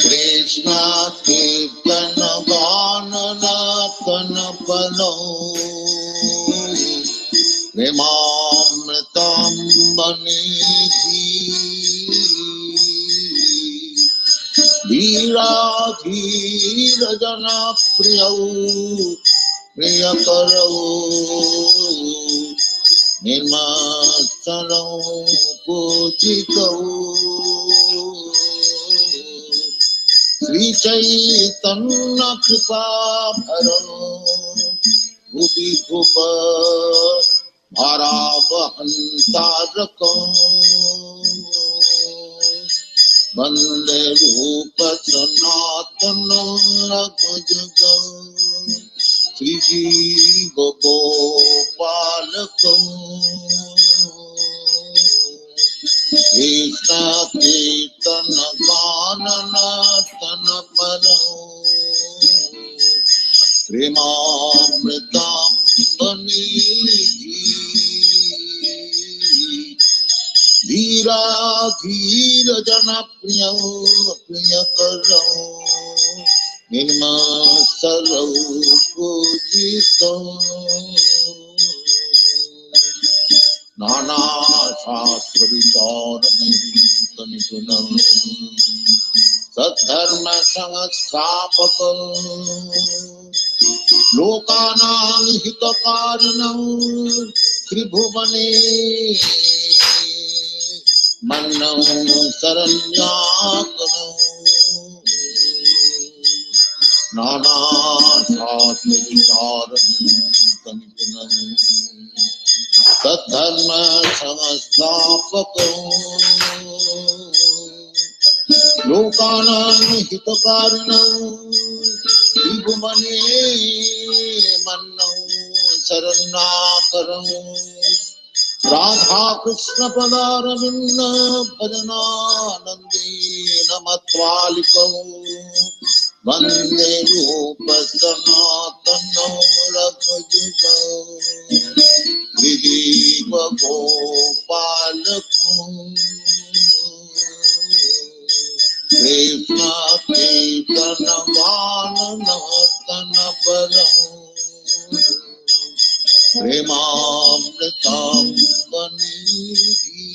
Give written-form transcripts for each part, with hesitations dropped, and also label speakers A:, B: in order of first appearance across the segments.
A: Krishna Kirtana Vanana Palo Premamritam Banidhi Veera Veera Jana Priyau Priyakarau Nirmachalau Pujitau Sri Chaitanya Kripa Bharano Bhupi Bhupa Bharavahantarakam Vande Rupa Sanatana Raghujagam Sri Jiva Gopalakam Krishna Kirtana Vanana Tana Param Premamritam Banidhi Veera Veera Jana Priyau Priyakaram Nirmasalau Pujitam Nana Shastra Vicharanam Nipunam Saddharma Sanghastapakam Lokanam Hitakarinam Tribhuvane Mannam Saranyakaram Nana Shastra Vicharanam Nipunam Saddharma Sanghastapakam Lokanam Hitakarinam Tribhuvane Mannam Saranyakaram Radha Krishna Padaravinda Bhajananande Namatvalikam Vande Rupa Sanatana Raghujagam Vijiva Gopalakam Krishna Kirtana Vanana Tana Param Premamritam Banidhi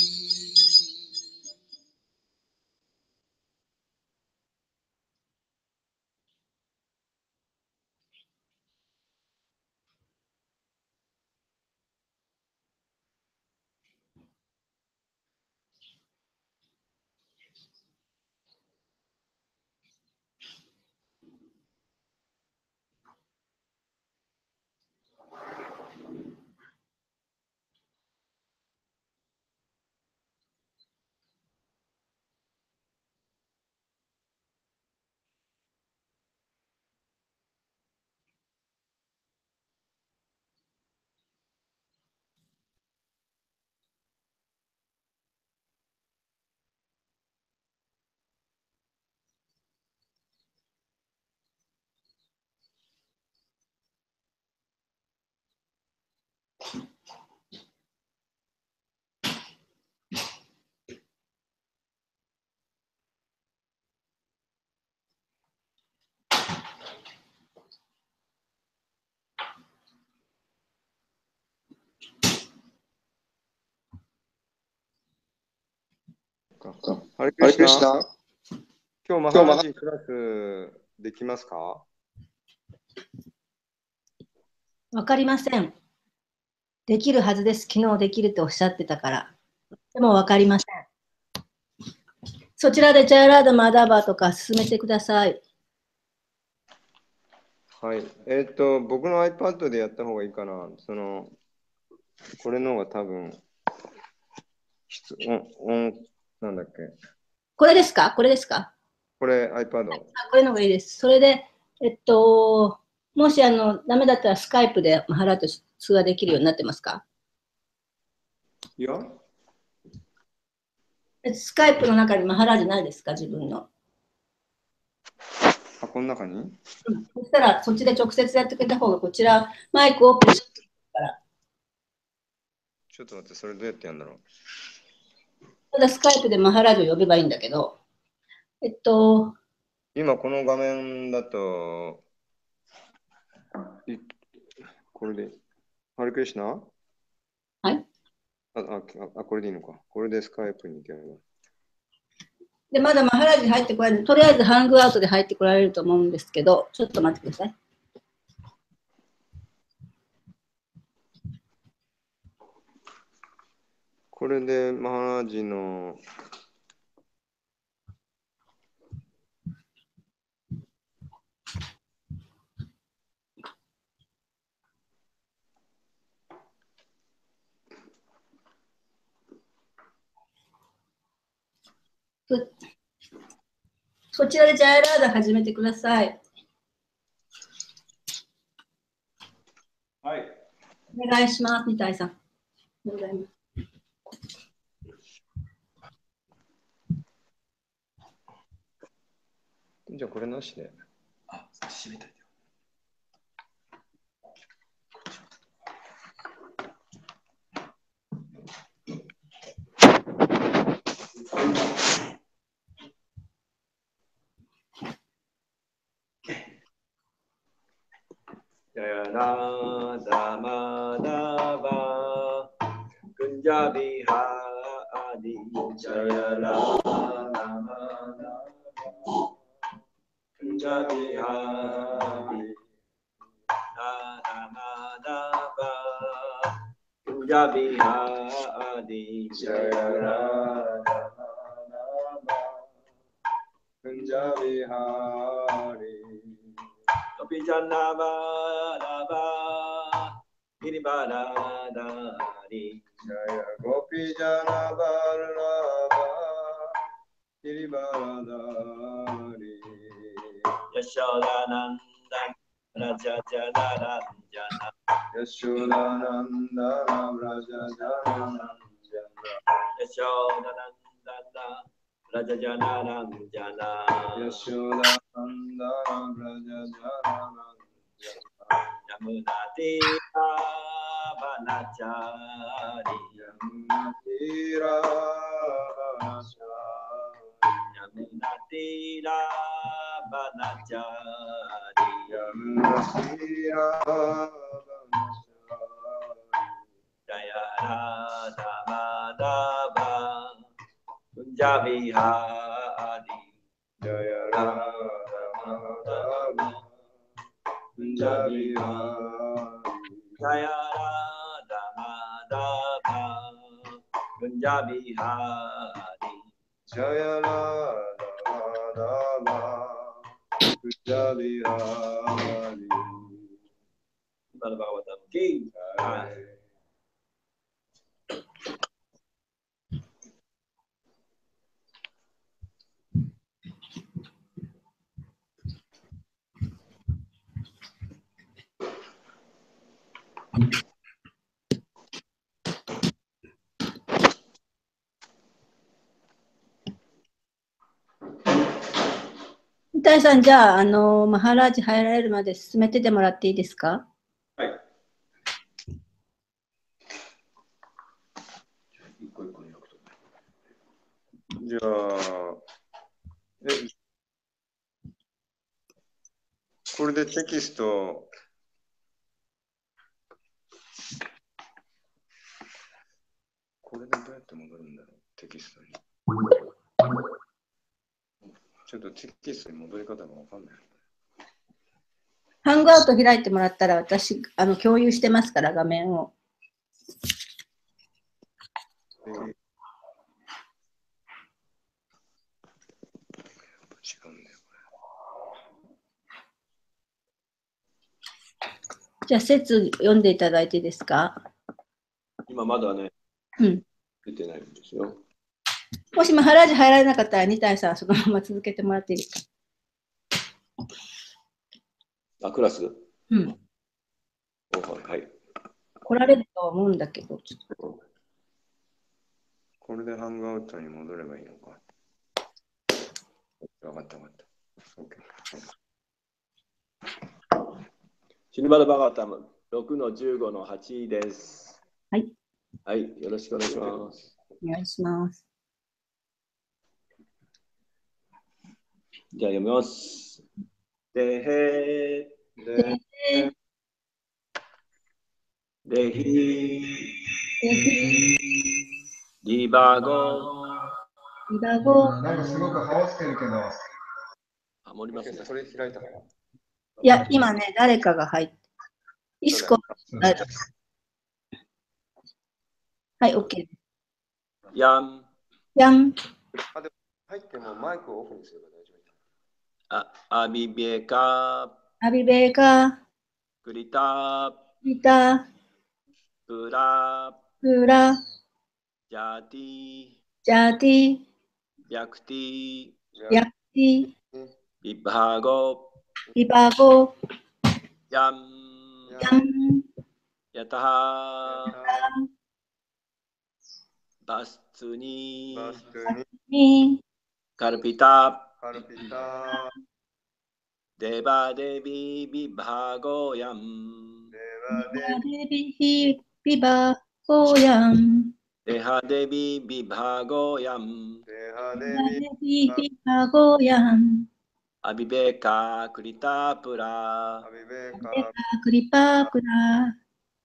B: ハレクリシナ。今日マハラジクラスできますか？
C: わかりません。できるはずです。昨日できるとおっしゃってたから。でもわかりません。そちらでジャイラードマダバとか進めてください。
B: はい。僕の iPad でやった方がいいかな。これの方が多分、なんだっけ。
C: これですか？これですか？
B: これ iPad。
C: これの方がいいです。それで、もしダメだったらスカイプでマハラと通話できるようになってますか？
B: いや。
C: スカイプの中にマハラじゃないですか、自分の。
B: あ、この中に？
C: うん。そしたら、そっちで直接やってくれた方が、こちら、マイクオープンしてるから。
B: ちょっと待って、それどうやってやるんだろう。
C: ただスカイプでマハラジを呼べばいいんだけど、
B: 今この画面だと、これで、ハレクリシナ？
C: はい。
B: これでいいのか。これでスカイプに行けば。
C: で、まだマハラジ入ってこられる。とりあえずハングアウトで入ってこられると思うんですけど、ちょっと待ってください。
B: これでマハラジの
C: そちらでジャイラーダ始めてください。
B: はい。
C: お願いします、三谷さん。ありがとうございます。
B: じゃあこれなしで。閉めたい。ジャヤラダマダバクンジャビハアディジャヤラダマダバクンジャビハアディダマダバクンジャビハアディジャヤラダマダバクンジャビハリピジャナバラバキリバラダリジャヤゴピジャナバラバキリバラダリヤショダナンダラジャジャダランジャナヤショダナンダラジャジャダランジャナヤショダナンダラジャジャダランジャナヤショダナンダラジャジャダランジャナヤムナティラバナチャリヤムナティラバナチャリヤムナティラバナチャリヤムナティラバナチャリジャヤラダマダバクンジャビハディジャヤラダマダバクンジャビハディジャヤラダマダバクンジャビハディジャヤラダマダバクンジャビハディ今のバーワタムキー
C: 三谷さん、じゃあ、マハラージ入られるまで進めててもらっていいですか？
B: はい。一個一個に書くと。じゃあ、これでテキスト、これでどうやって戻るんだろう、テキストに。ちょっとテキストに戻り方がわかんない。
C: ハングアウト開いてもらったら、私、共有してますから、画面を。
B: 違うんだよ、
C: じゃあ、説読んでいただいていいですか？
B: 今まだね、
C: うん。
B: 出てないんですよ。
C: もしマハラージ入られなかったら、二谷さんはそのまま続けてもらっていいですか？
B: クラス？
C: うん。
B: はい。
C: 来られると思うんだけど、ちょっと。
B: これでハングアウトに戻ればいいのか。わかったわかった。シルバルバガータム6-15-8です。
C: はい。
B: はい、よろしくお願いします。
C: お願いします。
B: じゃあ読みます。でへでひリバゴ
C: リバゴ。
D: なんかすごくハワってるけど。
B: あ、盛りますね。
D: それ開いた方が。
C: いや、今ね、誰かが入って。イスコ。はい、OK。
B: やん。
C: やん。
D: 入ってもマイクをオフにすれば大丈
B: 夫。アビベカ。
C: アビベカ。
B: クリタ。
C: リタ。
B: プラ。
C: プラ。
B: ジャティ。
C: ジャティ。
B: ビャクティ。
C: ヤクティ。
B: ビバゴ。
C: リバゴ。
B: やん。
C: やん。
B: やたは。バスツニ。
C: に。
B: カルピタ。
D: カルピタ。
B: デバデビビバゴヤン。
C: デバデビヒビバゴヤン。
B: デハデビビバゴヤン。
D: デハ
C: デ
D: デビ
C: バデビヒバゴヤン。
B: アビベカクリタプラ。
D: アビベ
C: デ
D: カ
C: カクリパプラ。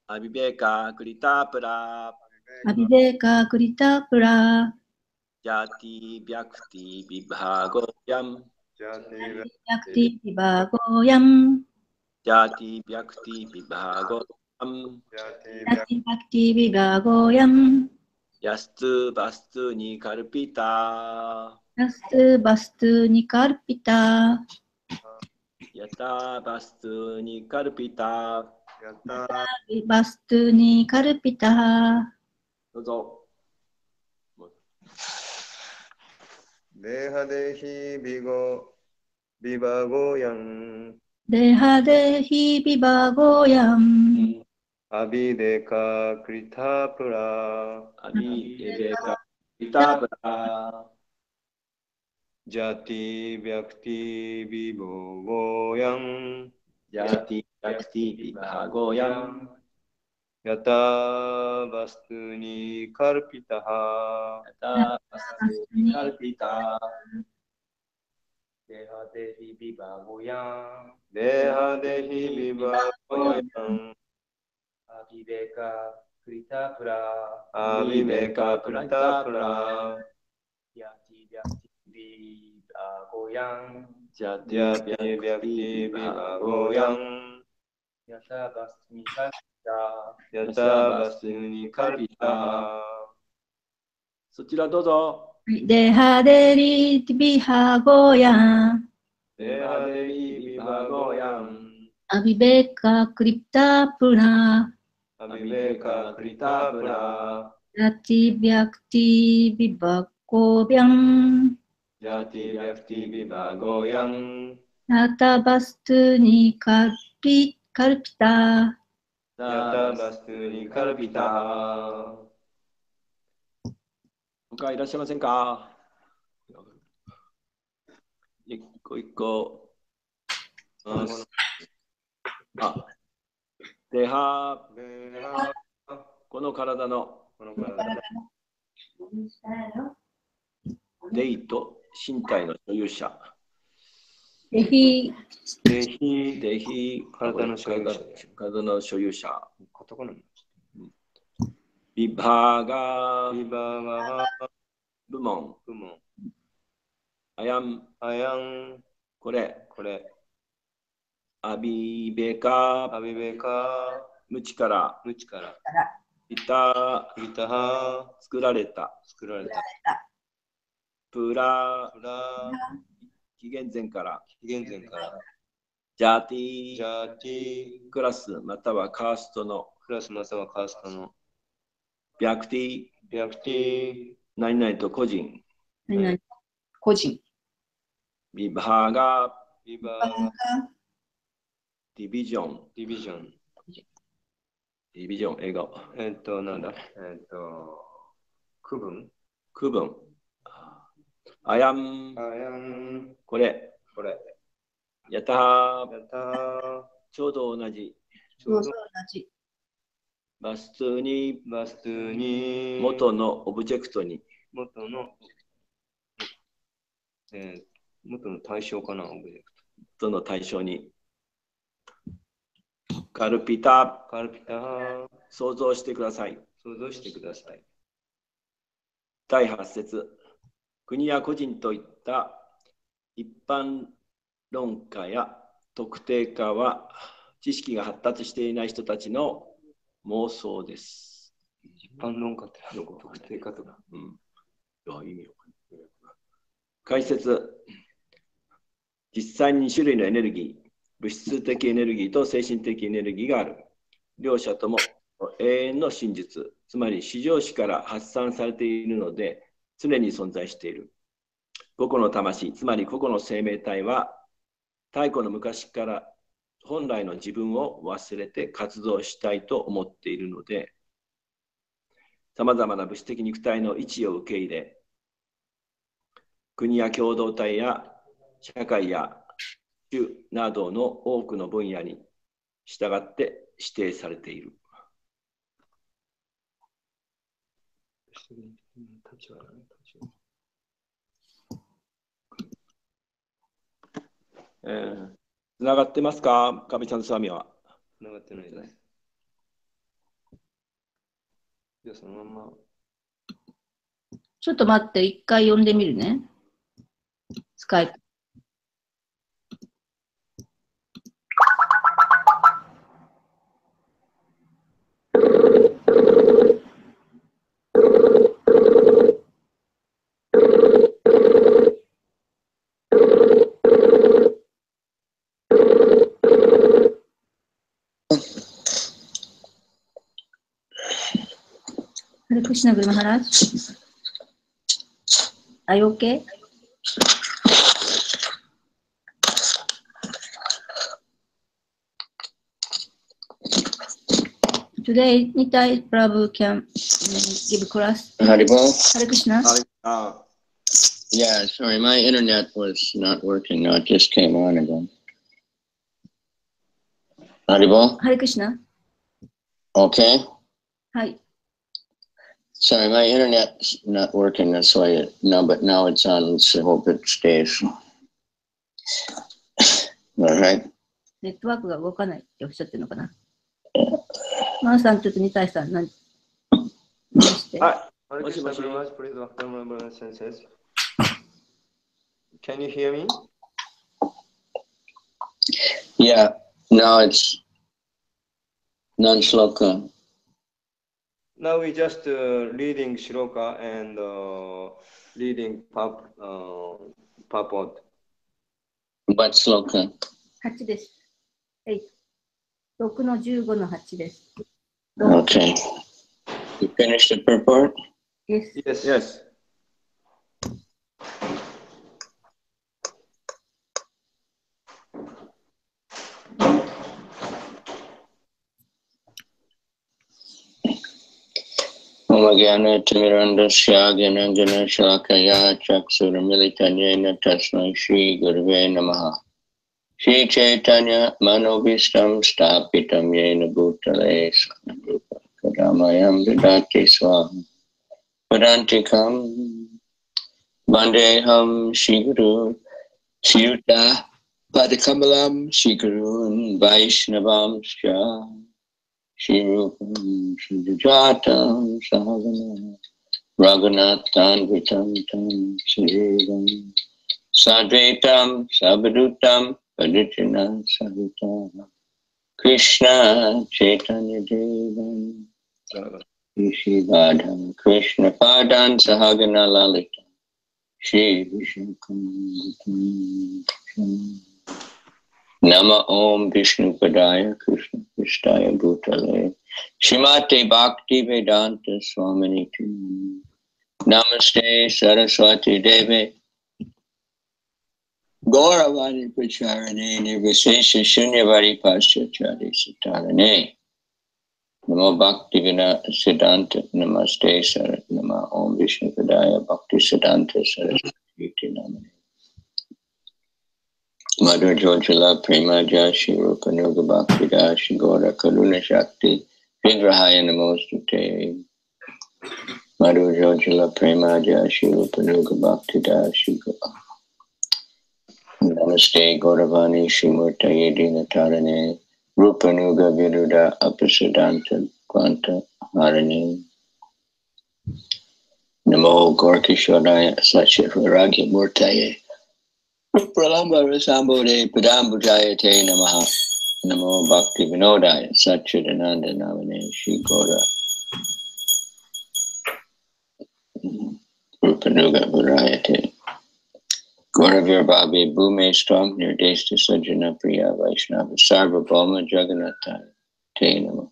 B: アビベカクリタプラ。
C: アビベカクリタプラ。
B: ジャティビャクティビバゴヤン。
D: ジャティ
C: ヤクティビバゴヤン。
B: ジャティビャクティビバゴヤン。
D: ジャティ
C: ヤクティビバゴヤン。
B: ヤスツバスツニカルピタ。
C: ヤスツバスツニカルピタ。
B: ヤタバスツニカルピタ。
D: ヤタ
C: バスツニカルピタ。
B: どうぞ。
D: デハデヒビゴビバゴヤン。
C: デハデヒビバゴヤン。
D: アビデカクリタプラ。
B: アビデカクリタプラ。
D: ジャティビャクティビボゴヤン。
B: ジャティビャクティビバゴヤン。
D: ヤタバストゥニカルピタハ。
B: ヤタバスツニカルピタ。
D: デハデヒビバゴヤン。デハデヒビバゴヤン。アビベカクリタプラ。アビベカクリタプラ。ヤティビャクティビバゴヤン。
B: ジャテ
D: ヤ
B: ィビ
D: ティビャ
B: ャクテ
D: クティビ
B: ィビバ
D: バ
B: ゴ
D: ゴヤ
B: ヤン。
D: ン。ヤタバストゥニカルピタ。ヤ
B: ヤ
D: タ
B: タバ
D: バストゥ
B: スツニ
D: ニ
B: カルピ
D: カルピタ
B: タ。
D: ハ。
B: そちらどうぞ。
C: デハデリビハゴヤン。
D: デハデヒビバゴヤン。
C: アビベカクリプタプラ。
D: アビベカクリタプラ。
C: ヤティビャクティビバゴビャン。
D: ジャティビャクティビバゴヤン。
C: ヤタバストニカルピタ。
D: ヤタバストゥニカルピタハ。
B: 他いらっしゃいませんか？一個一個。あ、デハ、この体のデイと身体の所有者。
C: デヒ、
D: デヒ、
B: デヒ、
D: 体の所有者。
B: 体の所有者。
D: カタカナ。
B: ビバガ、
D: ビバガ
B: 部門。
D: 部門。
B: アヤン、
D: アヤン、
B: これ。
D: これ。
B: アビベカ、
D: アビベカ、
B: 無知から。
D: 無知から。
B: イタ、
D: イタハ、
B: 作られた。
D: 作られた。
B: プラ、
D: プラ、
B: 紀元前から。
D: 紀元前から。
B: ジャティ、
D: ジャティ、
B: クラスまたはカーストの。
D: クラスまたはカーストの。
B: ビャクティ、
D: ビャクティ、
B: 何々と個人。
C: 個人。
B: ビバガ、
D: ビバガ、
B: ディビジョン。
D: ディビジョン。
B: ディビジョン、英語。
D: なんだ区分
B: 区分。アヤン、
D: アヤン、
B: これ。
D: これ。
B: やたー、
D: やたー、
B: ちょうど同じ。
D: ちょうど
C: 同じ。
B: バストに、
D: バストに、
B: 元のオブジェクトに。
D: 元の、元の対象かな、オブジェクト。
B: 元の対象に。カルピタ、
D: カルピター、
B: 想像してください。
D: 想像してください。
B: 第8節。国や個人といった一般論家や特定家は知識が発達していない人たちの妄想です。
D: 一般論家って特定家とか。
B: うん。意味わかんない。解説。実際に2種類のエネルギー、物質的エネルギーと精神的エネルギーがある。両者とも永遠の真実、つまり至上子から発散されているので、常に存在している。個々の魂、つまり個々の生命体は、太古の昔から本来の自分を忘れて活動したいと思っているので、さまざまな物質的肉体の位置を受け入れ、国や共同体や社会や種などの多くの分野に従って指定されている。つながってますか、カビちゃんスワミは。
D: つながってないです。じゃあそのまま。
C: ちょっと待って、一回読んでみるね。スカイプ。Hare Krishna, Guru Maharaj. Are you okay? Today, Nitai Prabhu can give class.
A: Haribol?
C: Hare Krishna.
A: Yeah, sorry, my internet was not working. No, it just came on again. Haribol?
C: Hare Krishna.
A: Okay.
C: Hi.
A: Sorry, my internet's not working. That's why but now it's on, so I hope it stays. All right.
C: ネットワークが動かないっておっしゃってるのかな。マーさん、ちょっとニタイさん、何して。
B: はい。
D: もしもし。Can you hear me?
A: Yeah, now it's non-sloka.
D: Now we just reading Shloka and reading purport.
A: What sloka?
C: 8です。6の15の8です。
A: Okay. You finished the purport?
C: Yes.
D: Yes.
B: Yes.
A: Omagana Timirandasya Gyanangana Shalakaya Chaksuramilitanyena Tasmai Shri Gurve Namaha. Shri Chaitanya Manobhistam Stapitam Yena Bhutale Sanarupa Kadamayam Vidati Swam Padantikam Bandeham Shri Guru Siyuta Padakamalam Shri Gurun Vaishnavam Shah Shri Rupam Shri Jatam Sahagana Raghunatham Vitam Tam Shriram Sadvetam Sabadutam Paditana Savita Krishna Chaitanya Devam Shri Radha Krishna Padan Sahagana Lalita Shri Vishakam Nama Om Vishnu Padaya Krishna Vishtaya Bhutale Shrimate Bhakti Vedanta Swaminiti Namaste Saraswati Deve Gauravani Pacharane Nirvisesha Shunyavadi Paschachari Satarane Namo Bhakti Vina Siddhanta Namaste Sarat Nama Om Vishnu Padaya Bhakti Siddhanta Saraswati Namane Madhur Jojala Prema Jashi Rupa Nuga Bhakti Dashi Gaura Karuna Shakti Vigrahaya Namostute Madhur Jojala Prema Jashi Rupa Nuga Bhakti Dashi Namaste Gauravani Shimurtaye Dinatarane Rupanuga Viruda Apasadanta Kvanta Harane Namo Gorkishoraya Satya Viragya Murtaye Pralambara Sambode Padambujayate Namaha Namo Bhakti Vinodaya Satchidananda Namane Shri Gora Rupanuga Virayate Gauravir Bhavi Bhume Strom Nirdeshta Sajjana Priya Vaishnava Sarva Bhoma Jagannatha Te Namaha.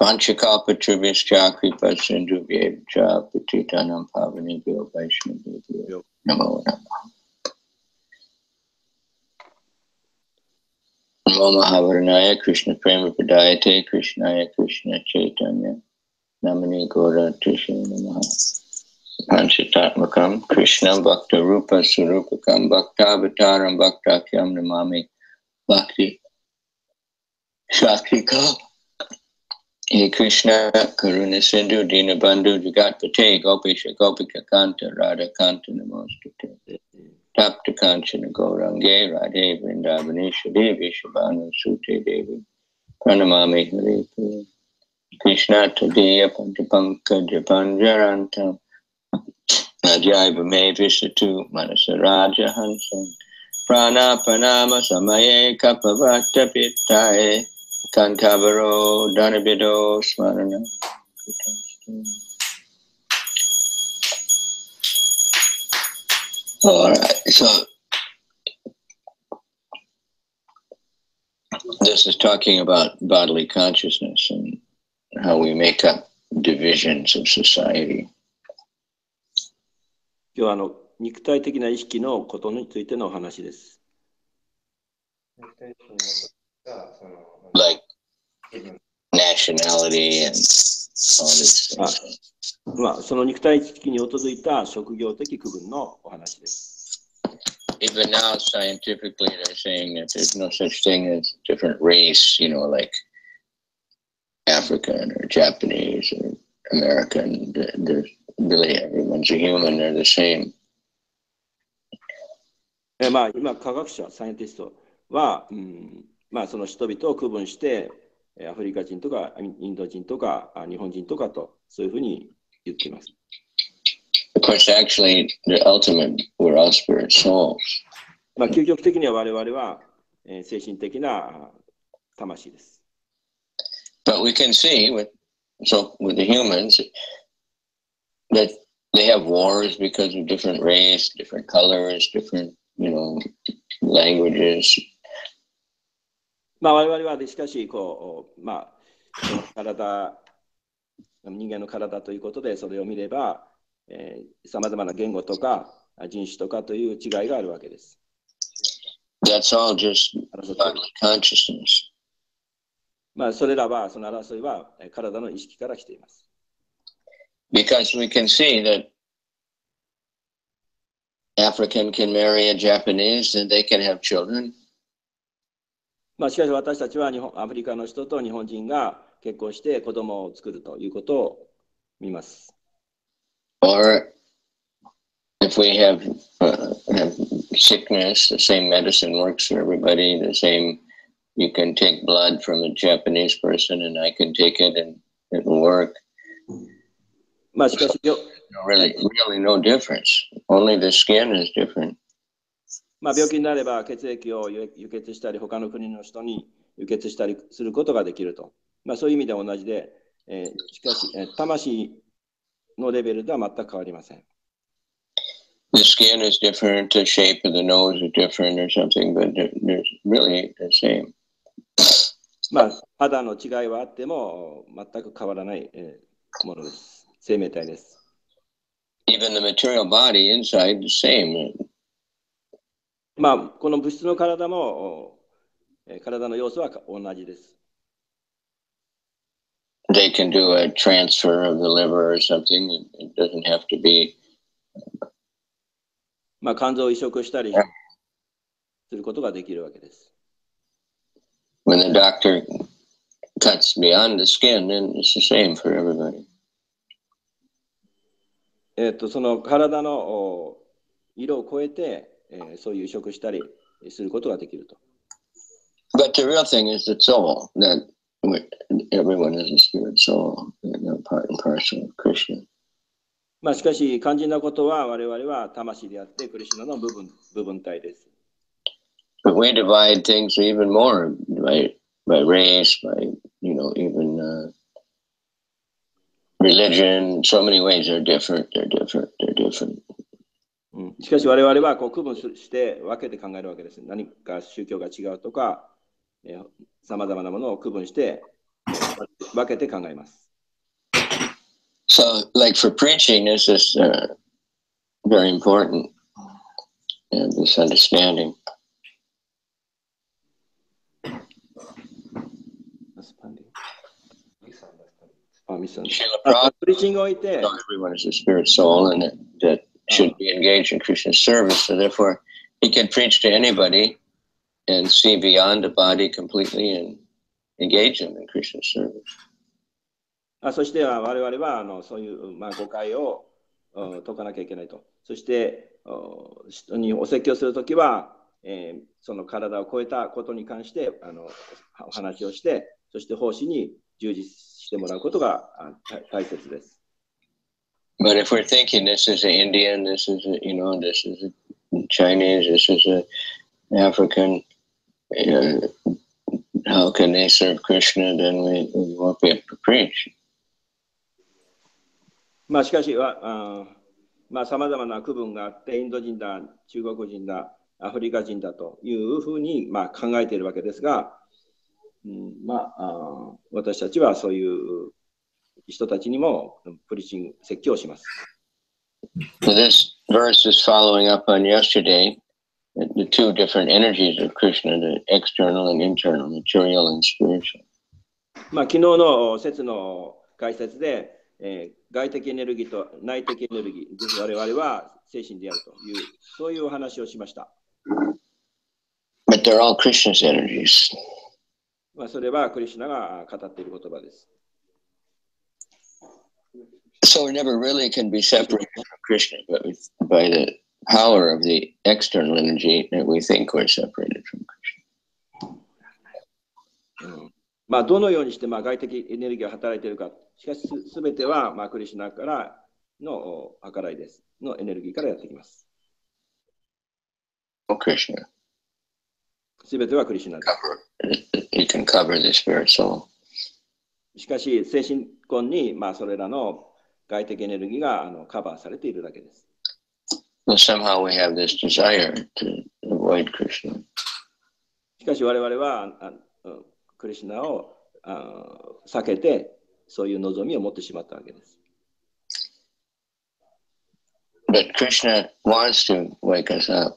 A: Panchakalpa Tribhischa Kripa Sindhubhyevcha Patitanam Pavanebhyo Vaishnavebhyo Namo Namaha. Namo Mahavaranaya Krishna Prema Padayate Krishnaya Krishna Chaitanya Namani Gora Tishe Namaha. Panchatatmakam Krishna Bhakta Rupa Surupakam Bhakta Avataram Bhaktakyam Namami Bhakti Shaktika. He Krishna Karuna Sindhu Dina Bandhu Jagatpate Gopisha Gopika Kanta Radha Kanta Namostate Tapta Kanchana Gaurange Radhe Vrindavanisha Devi Shabanu Sute Devi Pranamami Hare Krishna Tadiya Pantapankaja Panjarantam Ajaiva Me Visatu Manasaraja Hansam Prana Panama Samaye Kapavata Pittaye Kantabaro Dhanabido Smarana. Alright, so this is talking about bodily consciousness and how we make up divisions of society.
E: 今日は肉体的な意識のことについてのお話です。
A: Like nationality and all these things.
E: その肉体意識に基づいた職業的区分のお話です。
A: Even now, scientifically, they're saying that there's no such thing as different race, you know, like African or Japanese or American. There's really everyone's a human, they're the same.
E: 今、科学者、サイエンティストは、その人々を区分して、アフリカ人とかインド人とか日本人とかとそういうふうに言っています。
A: Of course, actually, the ultimate, we're all spirit souls.
E: 究極的には我々は、精神的な魂です。
A: But we can see with the humans that they have wars because of different race, different colors, different, you know, languages.
E: 我々はしかし人間の体ということでそれを見れば、さまざまな言語とか人種とかという違いがあるわけです。
A: That's all just bodily consciousness.
E: それらはその争いは体の意識から来ています。
A: Because we can see that African can marry a Japanese and they can have children.
E: しかし私たちはアフリカの人と日本人が結婚して子供を作るということを見ます。
A: Or if we have sickness, the same medicine works for everybody. The same, you can take blood from a Japanese person and I can take it and it will work.
E: しかし
A: really no difference. Only the skin is different.
E: 病気になれば血液を輸血したり他の国の人に輸血したりすることができると。そういう意味では同じで、しかし魂のレベルでは全く変わりません。
A: The skin is different, the shape of the nose is different or something, but they're really the same.
E: 肌の違いはあっても全く変わらないものです。生命体です。
A: Even the material body inside the same.
E: この物質の体も体の要素は同じです。
A: They can do a transfer of the liver or something. It doesn't have to be.
E: 肝臓を移植したりすることができるわけです。
A: When the doctor cuts beyond the skin, then it's the same for everybody.
E: その体の色を超えて、そういう移植したりすることができると。
A: But the real thing is the soul, that everyone is a spirit soul, part and parcel of Krishna.
E: まあしかし肝心なことは我々は魂であってクリシュナの部分体です。
A: But we divide things even more by race, by even religion. So many ways they're different.
E: しかし我々はこう区分して分けて考えるわけです。何か宗教が違うとか、さまざまなものを区分して分けて考えます。
A: So, like for preaching, this is very important, this understanding.
E: プリーチングを置いて、
A: everyone is a spirit soul and that should be engaged in Krishna's service. So therefore, he can preach to anybody and see beyond the body completely and engage them in Krishna's service.
E: そして我々はそういう、誤解を解かなきゃいけないと。そして人にお説教するときは、その体を超えたことに関してお話をして、そして奉仕に従事してもらうことが大切です。
A: But if we're thinking this is an Indian, this is this is a Chinese, this is a African, how can they serve Krishna? Then we won't be able to preach.
E: しかしさまざまな区分があって、インド人だ、中国人だ、アフリカ人だというふうに考えているわけですが、私たちはそういう人たちにもプリチング説教をします。
A: So this verse is following up on yesterday, the two different energies of Krishna, the external and internal, material and spiritual.
E: 昨日の説の解説で、外的エネルギーと内的エネルギー、我々は精神であるという、そういうお話をしました。
A: But they're all Krishna's energies.
E: それはクリシュナが語っている言葉です。
A: So we never really can be separated from Krishna, but by the power of the external energy that we think we're separated from Krishna.
E: どのようにして外的エネルギーが働いているか、しかしすべてはクリシュナからの計らいです。のエネルギーからやってきます。
A: Krishna.
E: すべてはクリシュナです。
A: He can cover the spirit soul.
E: しかし精神根にそれらの外的エネルギーがカバーされているだけです。
A: Well, somehow we have this desire to avoid Krishna.
E: しかし我々はクリシュナを避けてそういう望みを持ってしまったわけです。
A: But Krishna wants to wake us up.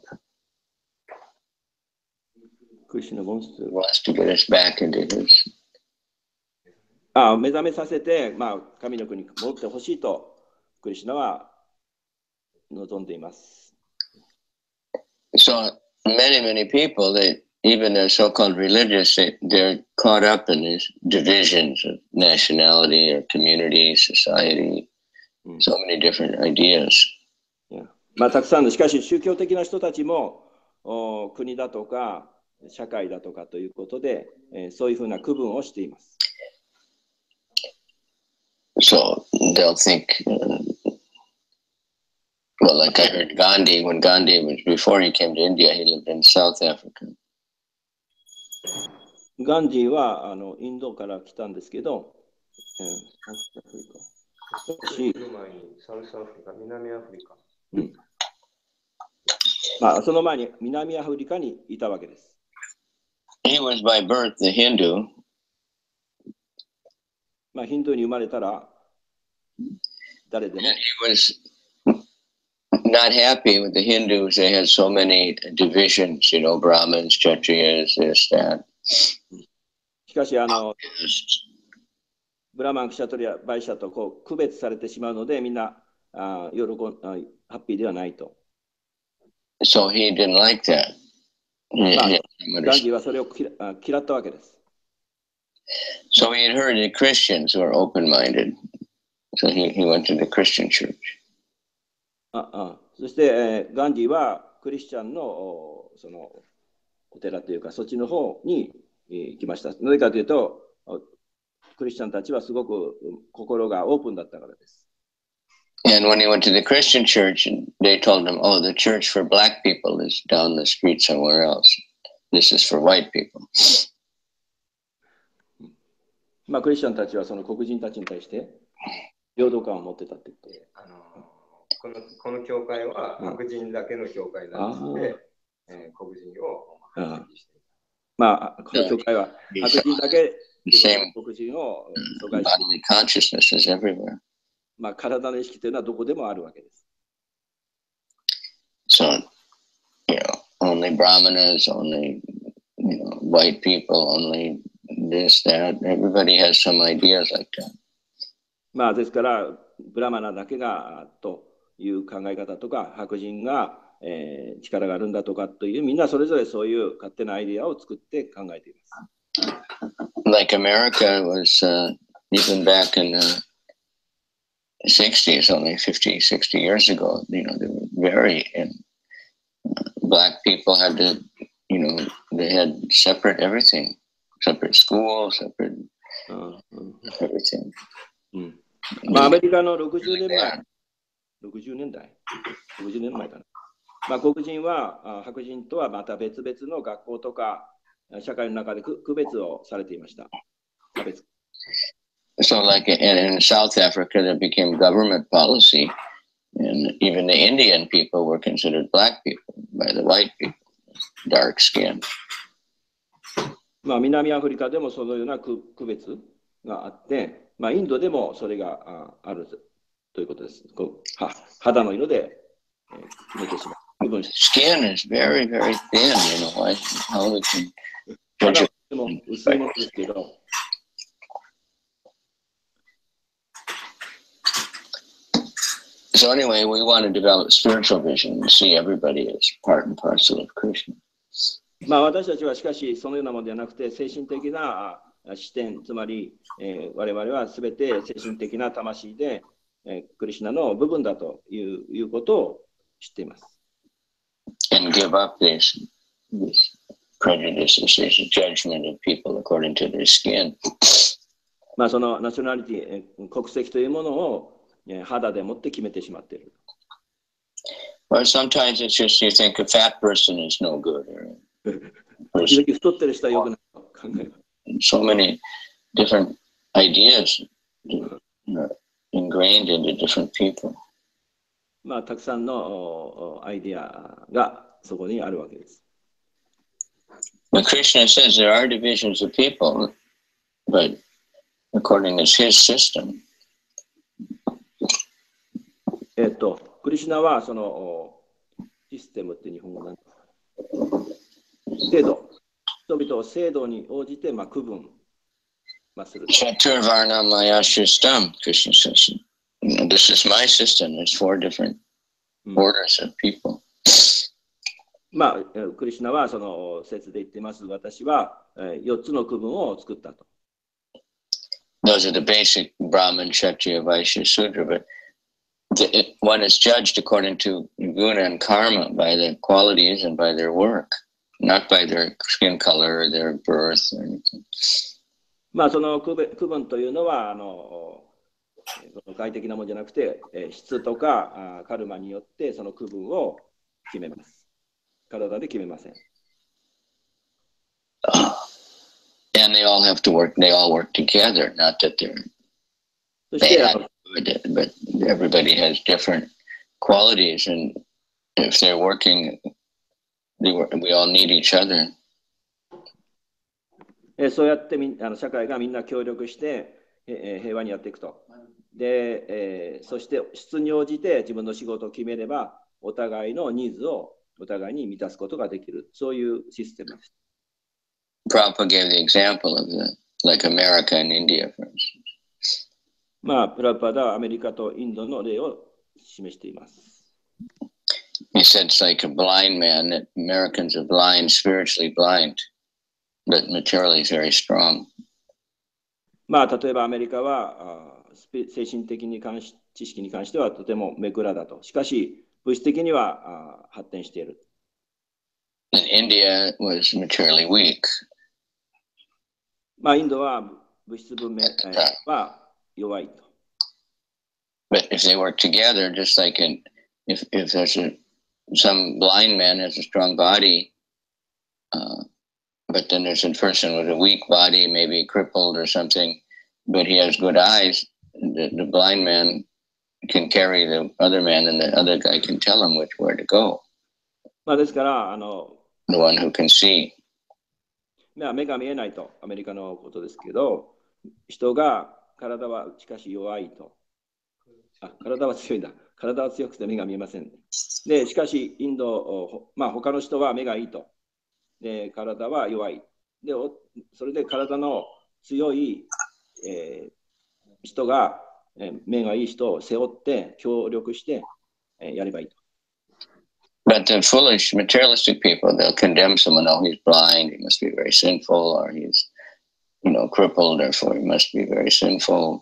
E: Krishna wants
A: to get us back into his.
E: 目覚めさせて、神の国に戻ってほしいとクリシュナは望んでいます。
A: So many people, even the so-called religious, they're caught up in these divisions of nationality or community, society, so many different ideas.
E: たくさんのしかし宗教的な人たちも国だとか社会だとかということで、そういうふうな区分をしています。
A: So they'll think, well, like I heard Gandhi, when Gandhi was, before he came to India, he lived in South Africa.
E: ガンディはインドから来たんですけど、
D: 南アフリカ。
E: その前に南アフリカにいたわけです。
A: He was by birth a Hindu.
E: ヒンドゥーに生まれたら誰でも。
A: He was not happy with the Hindus. They had so many divisions, Brahmins, Kshatriyas, this, that.
E: しかしブラマン、クシャトリア、バイシャと区別されてしまうので、みんなハッピーではないと。
A: So he didn't like that.
E: ガンディはそれを嫌ったわけです。
A: So he had heard that Christians were open-minded. So he went to the Christian church.
E: そして、ガンディはクリスチャンのそのお寺というか、そっちの方に行きました。なぜかというと、クリスチャンたちはすごく心がオープンだったからです。
A: And when he went to the Christian church, they told him, "Oh, the church for black people is down the street somewhere else. This is for white people."
E: まあ、クリスチャンたちはその黒人たちに対して平等感を持ってたって言って、
D: この教会は白人だけの教会なんで、黒人を排斥している。
E: まあ、この教会は白人だけ黒人を阻害している。
A: Bodily consciousness is everywhere.
E: まあ、体の意識というのはどこでもあるわけです。
A: So, only brahmanas, only white people, only this, that. Everybody has some ideas like that.
E: まあ、ですから、ブラマナだけがという考え方とか、白人が、力があるんだとかという、みんなそれぞれそういう勝手なアイデアを作って考えています。
A: Like America was, even back in the 60s, only 50, 60 years ago, they were very, black people had to, they had separate everything, separate schools, separate everything.
E: まあ、アメリカの60年前、60年前かな。まあ、黒人は白人とはまた別々の学校とか社会の中で区別をされていました。差別。
A: So like in South Africa, that became government policy, and even the Indian people were considered black people by the white people, dark skin.
E: まあ南アフリカでもそのような区別があって、まあインドでもそれがあるということです。肌の色で決めてしまう。
A: Skin is very, very thin, how we can.
E: 肌でも薄いものですけど。
A: So anyway, we want to develop spiritual vision and see everybody as part and parcel of Krishna.
E: まあ私たちはしかしそのようなものではなくて精神的な視点、つまり、我々はすべて精神的な魂で、クリシュナの部分だということを知っています。
A: And give up this prejudices, this judgment of people according to their skin.
E: まあそのナショナリティ、国籍というものを肌でもって決めてしまっている。
A: Or sometimes it's just you think a fat person is no good.
E: 太ってる人は良くないと考える。
A: So many different ideas ingrained into different people.
E: まあたくさんのアイデアがそこにあるわけです。
A: But Krishna says there are divisions of people, but according to his system.
E: クリシュナはそのシステムって日本語なんだ。制度。人々を制度に応じて区分する。
A: Chaturvarna Maya System, Krishna says. This is my system. There's 4 different orders of people.
E: まあ、クリシュナはその説で言っています。私は4つの区分を作ったと。
A: Those are the basic Brahman, Kshatriya, Vaishya, Sudra, but one is judged according to guna and karma by their qualities and by their work, not by their skin color or their birth or anything.
E: まあその区分というのは外的なものじゃなくて質とかカルマによってその区分を決めます。体で決めません。
A: And they all have to work. They all work together. Not that they have to, but everybody has different qualities, and if they're working, we all need each other.
E: そうやって社会がみんな協力して平和にやっていくと。で、そして質に応じて自分の仕事を決めれば、お互いのニーズをお互いに満たすことができる。そういうシステムです。
A: Prabhupada gave the example of like America and India, for instance.
E: まあ、プラパダはアメリカとインドの例を示しています。
A: He said it's like a blind man, that Americans are blind, spiritually blind, but materially very strong.
E: まあ、例えばアメリカは精神的に関し知識に関してはとてもめくらだと。しかし、物質的には発展している。
A: And India was materially weak.
E: まあ、インドは物質文明は弱いと。
A: But if they work together, just like if there's some blind man has a strong body, but then there's a person with a weak body, maybe crippled or something, but he has good eyes, the blind man can carry the other man and the other guy can tell him where to go.
E: まあ、ですから、
A: the one who can see.
E: 目が見えないと、アメリカのことですけど、人が体はしかし弱いと。体は強いんだ。体は強くて目が見えません。で、しかし、インド、まあ、他の人は目がいいと。で、体は弱い。で、それで体の強い、人が、目がいい人を背負って、協力して、やればいいと。
A: But the foolish materialistic people, they'll condemn someone, oh, he's blind, he must be very sinful, or he's, crippled, therefore he must be very sinful.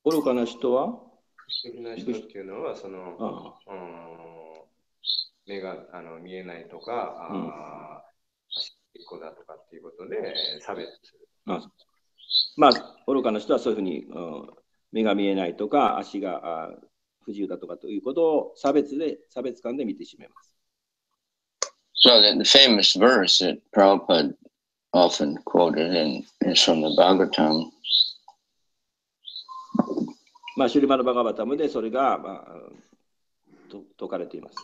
E: 愚かな人は
D: 的な人っていうのは、目が見えないとか、足一個だとかっていうことで差別する。
E: まあ、愚かな人はそういうふうに、目が見えないとか、足が不自由だとかということを差別感で見てしまいます。
A: So the famous verse that Prabhupada often quoted is from the Bhagavatam.
E: まあ、シュリマド・バガバタムでそれが、説かれています。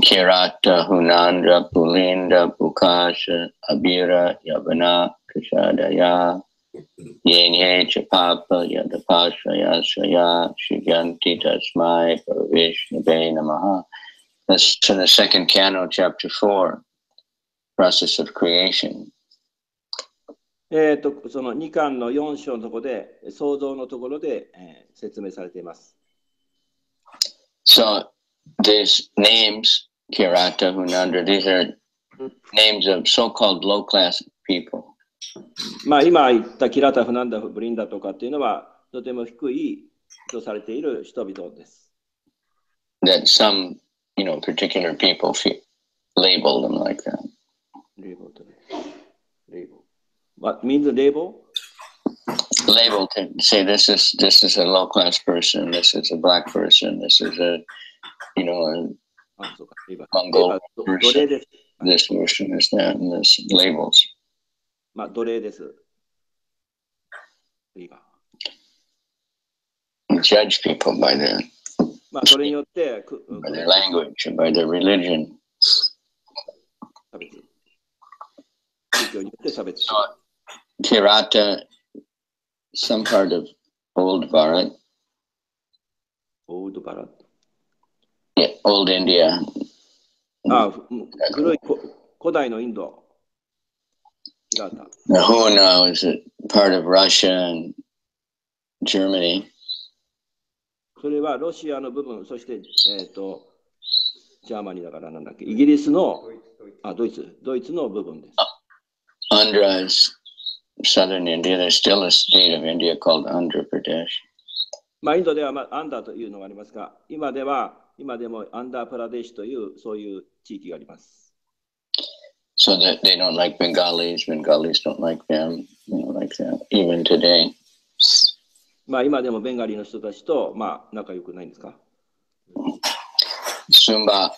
A: Kirata, Hunanda, Pulinda, Pukasha, Abira, Yavana, Kashadaya, Yenye, Chapapa, Yadapasha, Yasaya, Shiganti, Tasmai, Paravishnabe, Namaha. That's in the second canto, chapter 4, process of creation.
E: その2巻の4章のところで、創造のところで、説明されています。
A: So, these names, Kirata, Hunandra, these are names of so-called low-class people.
E: まあ今言ったキラタ、フナンダ、ブリンダとかっていうのはとても低いとされている人々です。
A: That some, particular people label them like that.
E: Label. What means label?
A: Label to say this is a low-class person, this is a black person, this is a Mongol person, this person is that, and this labels.
E: まあ、奴隷です。
A: Judge people by their,
E: まあ、それによって、
A: by their language, by their religion.
E: 差別。宗教によって差別。
A: Kirata, some part of Old Bharat.
E: Old Bharat?
A: Yeah, Old India.
E: 古い古代のインド。
A: Who knows it part of Russia and Germany?
E: それはロシアの部分、そして、ジャーマニーだからなんだっけ、イギリスの、ドイツの部分です。
A: Andhra is southern India. There's still a state of India called Andhra Pradesh.
E: まあ、インドでは、アンダーというのがありますが、今でもアンダープラデシュというそういう地域があります。
A: So that they don't like Bengalis don't like them, like that, even today.
E: まあ今でもベンガリーの人たちと、仲良くないんですか？
A: Sumba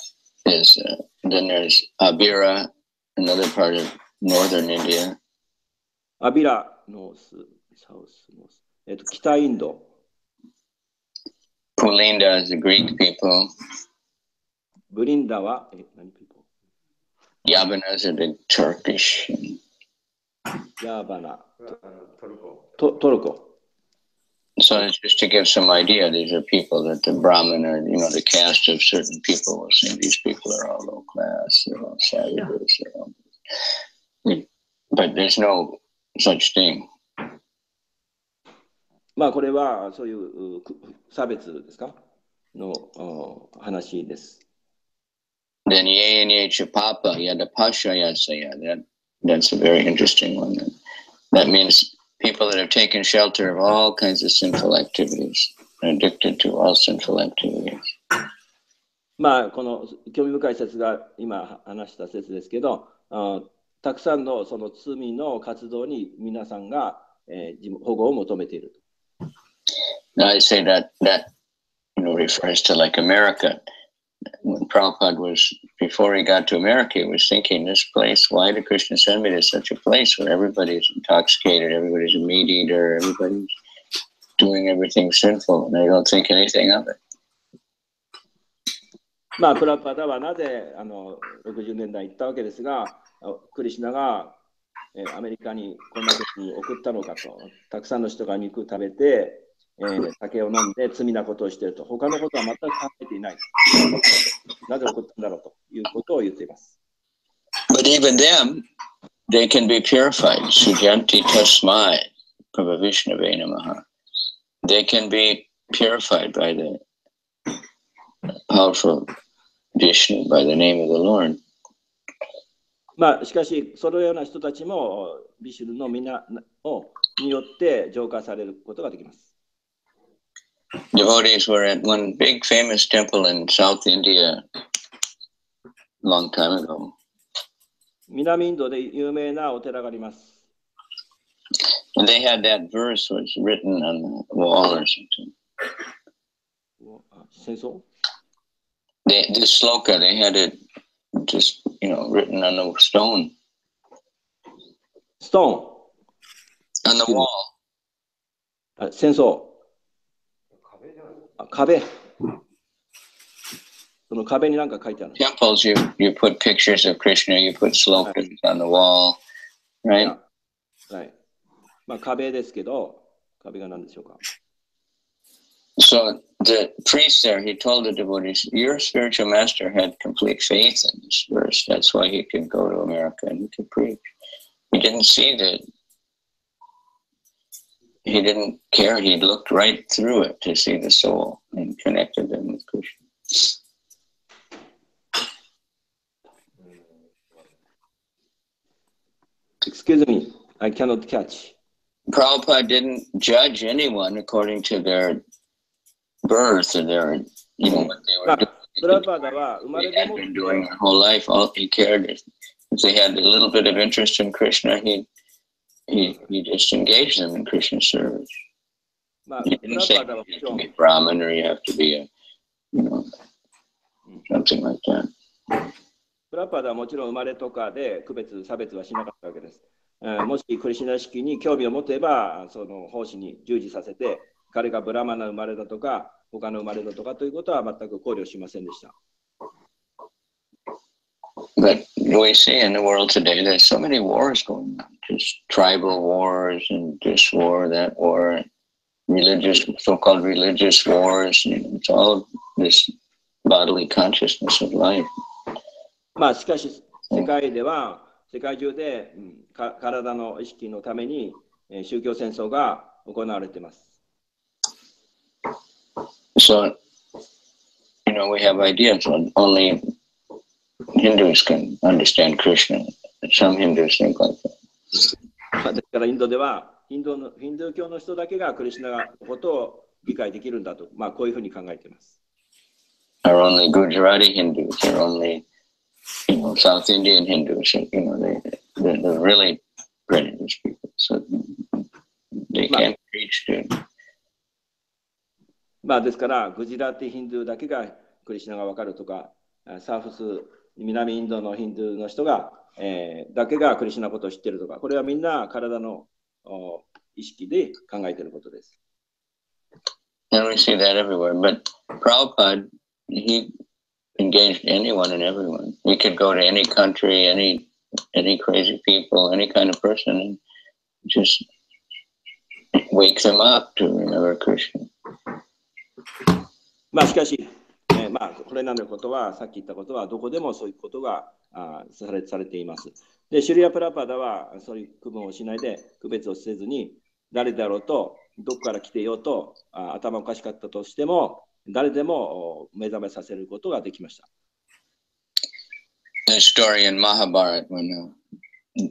A: is, then there's Abira, another part of northern India.
E: アビラ、ノース、サウス、ノース。北インド。
A: Pulinda is the Greek people.
E: ブリンダは、何 people?
A: Yavana is the Turkish.
E: ヤーバナ。
D: トルコ。
A: So it's just to give some idea, these are people that the Brahmin or, the caste of certain people will say these people are all low class, they're all savages, but there's no such thing.
E: まあこれはそういう差別ですかの話です。
A: then ye and ye chapapa yadapasha yasaya. That's a very interesting one. That means people that have taken shelter of all kinds of sinful activities, addicted to all sinful activities.
E: まあこの興味深い説が今話した説ですけど、たくさんのその罪の活動に皆さんが、保護を求めている。
A: I say that refers to like America. When Prabhupada was, before he got to America, he was thinking, this place, why did Krishna send me to such a place where everybody's intoxicated, everybody's a meat eater, everybody's doing everything sinful, and I don't think anything of it.
E: まあ、プラパダはなぜ60年代行ったわけですが、クリシュナが、アメリカにこんな時に送ったのかと、たくさんの人が肉食べて、酒を飲んで罪なことをしていると、他のことは全く考えていない。なぜ送ったんだろうということを言っています。
A: But even them, they can be purified. Sujanti tasmai prabhavishnave namaha. They can be purified by the powerful Vishnu, by the name of the Lord.
E: まあ、しかし、そのような人たちも、ビシュヌの皆によって浄化されることができます。
A: Devotees were at one big famous temple in South India a long time ago.
E: 南インドで有名なお寺があります。
A: And they had that verse was written on the wall or something.
E: 戦争
A: This sloka, they had it just, written on the stone.
E: Stone?
A: On the wall.
E: 戦争。壁。その壁に何か書いてある。
A: Temples, you put pictures of Krishna, you put slokas on the wall, right?
E: Right. まあ壁ですけど、壁が何でしょうか。
A: So the priest there, he told the devotees, your spiritual master had complete faith in this verse. That's why he could go to America and he could preach. He didn't see that. He didn't care. He looked right through it to see the soul and connected them with Krishna.
E: Excuse me, I cannot catch.
A: Prabhupada didn't judge anyone according to their birth or their, what they were doing. They had been doing their whole life. All he cared if they had a little bit of interest in Krishna, he just engaged them in Krishna's service. He didn't say you have to be Brahmin or you have to be something like that.
E: プラパダはもちろん生まれとかで区別差別はしなかったわけです。もしクリシュナ式に興味を持てば、その奉仕に従事させて、彼がブラマナ生まれだとか、他の生まれだとかということは全く考慮しませんでした。
A: But we see in the world today, there's so many wars going on, just tribal wars and this war, that war, so-called religious wars. It's all this bodily consciousness of life.
E: まあしかし世界中で、体の意識のために、宗教戦争が行われています。
A: So, we have ideas on only Hindus can understand Krishna. Some Hindus think like that.
E: ですからインドではヒンドゥー教の人だけがクリシュナのことを理解できるんだと、こういうふうに考えています。
A: Are only Gujarati Hindus, or only South Indian Hindus, they're really religious people, so they can't preach to.
E: ですからグジラティヒンドゥーだけがクリシュナが分かるとか、サーフス南インドのヒンドゥーの人が、だけがクリシュナのことを知っているとか、これはみんな体の意識で考えていることです。
A: And we see that everywhere. But Prabhupada, he engaged anyone and everyone. We could go to any country, any crazy people, any kind of person, and just wake them up to remember Krishna.
E: しかし、これらのことは、さっき言ったことは、どこでもそういうことがされています。で、シュリア・プラパダは、そういう区分をしないで、区別をせずに、誰だろうと、どこから来てようと、頭おかしかったとしても、誰でも目覚めさせることができました。
A: the story in Mahabharata when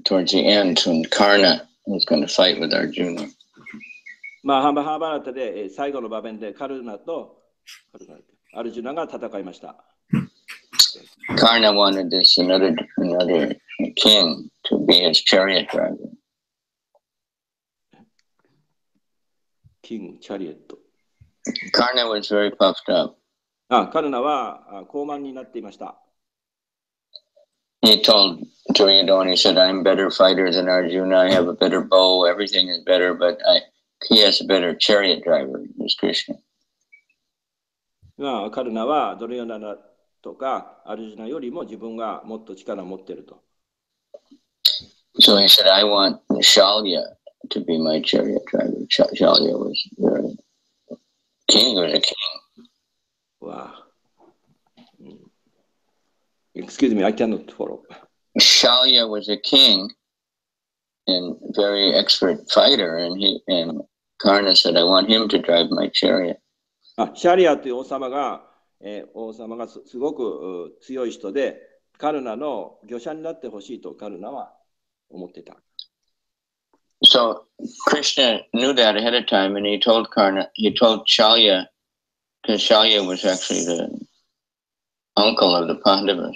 A: towards the end when Karna was going to fight with Arjuna.
E: まあ、マハバラタで最後の場面でカルナとアルジュナが戦いました。
A: Karna wanted this another king to be his chariot driver.
E: King chariot.
A: Karna was very puffed up.
E: カルナは高慢になっていました。
A: He told Duryodhana, he said, I'm a better fighter than Arjuna, I have a better bow, everything is better, but he has a better chariot driver, was Krishna.
E: カルナはドリヨダナとかアルジュナよりも自分がもっと力を持っていると。
A: So he said, I want Shalya to be my chariot driver. Shalya was the king, was a king.
E: Wow. Excuse me, I cannot follow.
A: Shalya was a king and very expert fighter, and Karna said, I want him to drive my chariot.
E: シャリアという王様がすごく強い人で、カルナの御者になってほしいとカルナは思っていた。
A: So Krishna knew that ahead of time, and he told Shalya, because Shalya was actually the uncle of the Pandavas.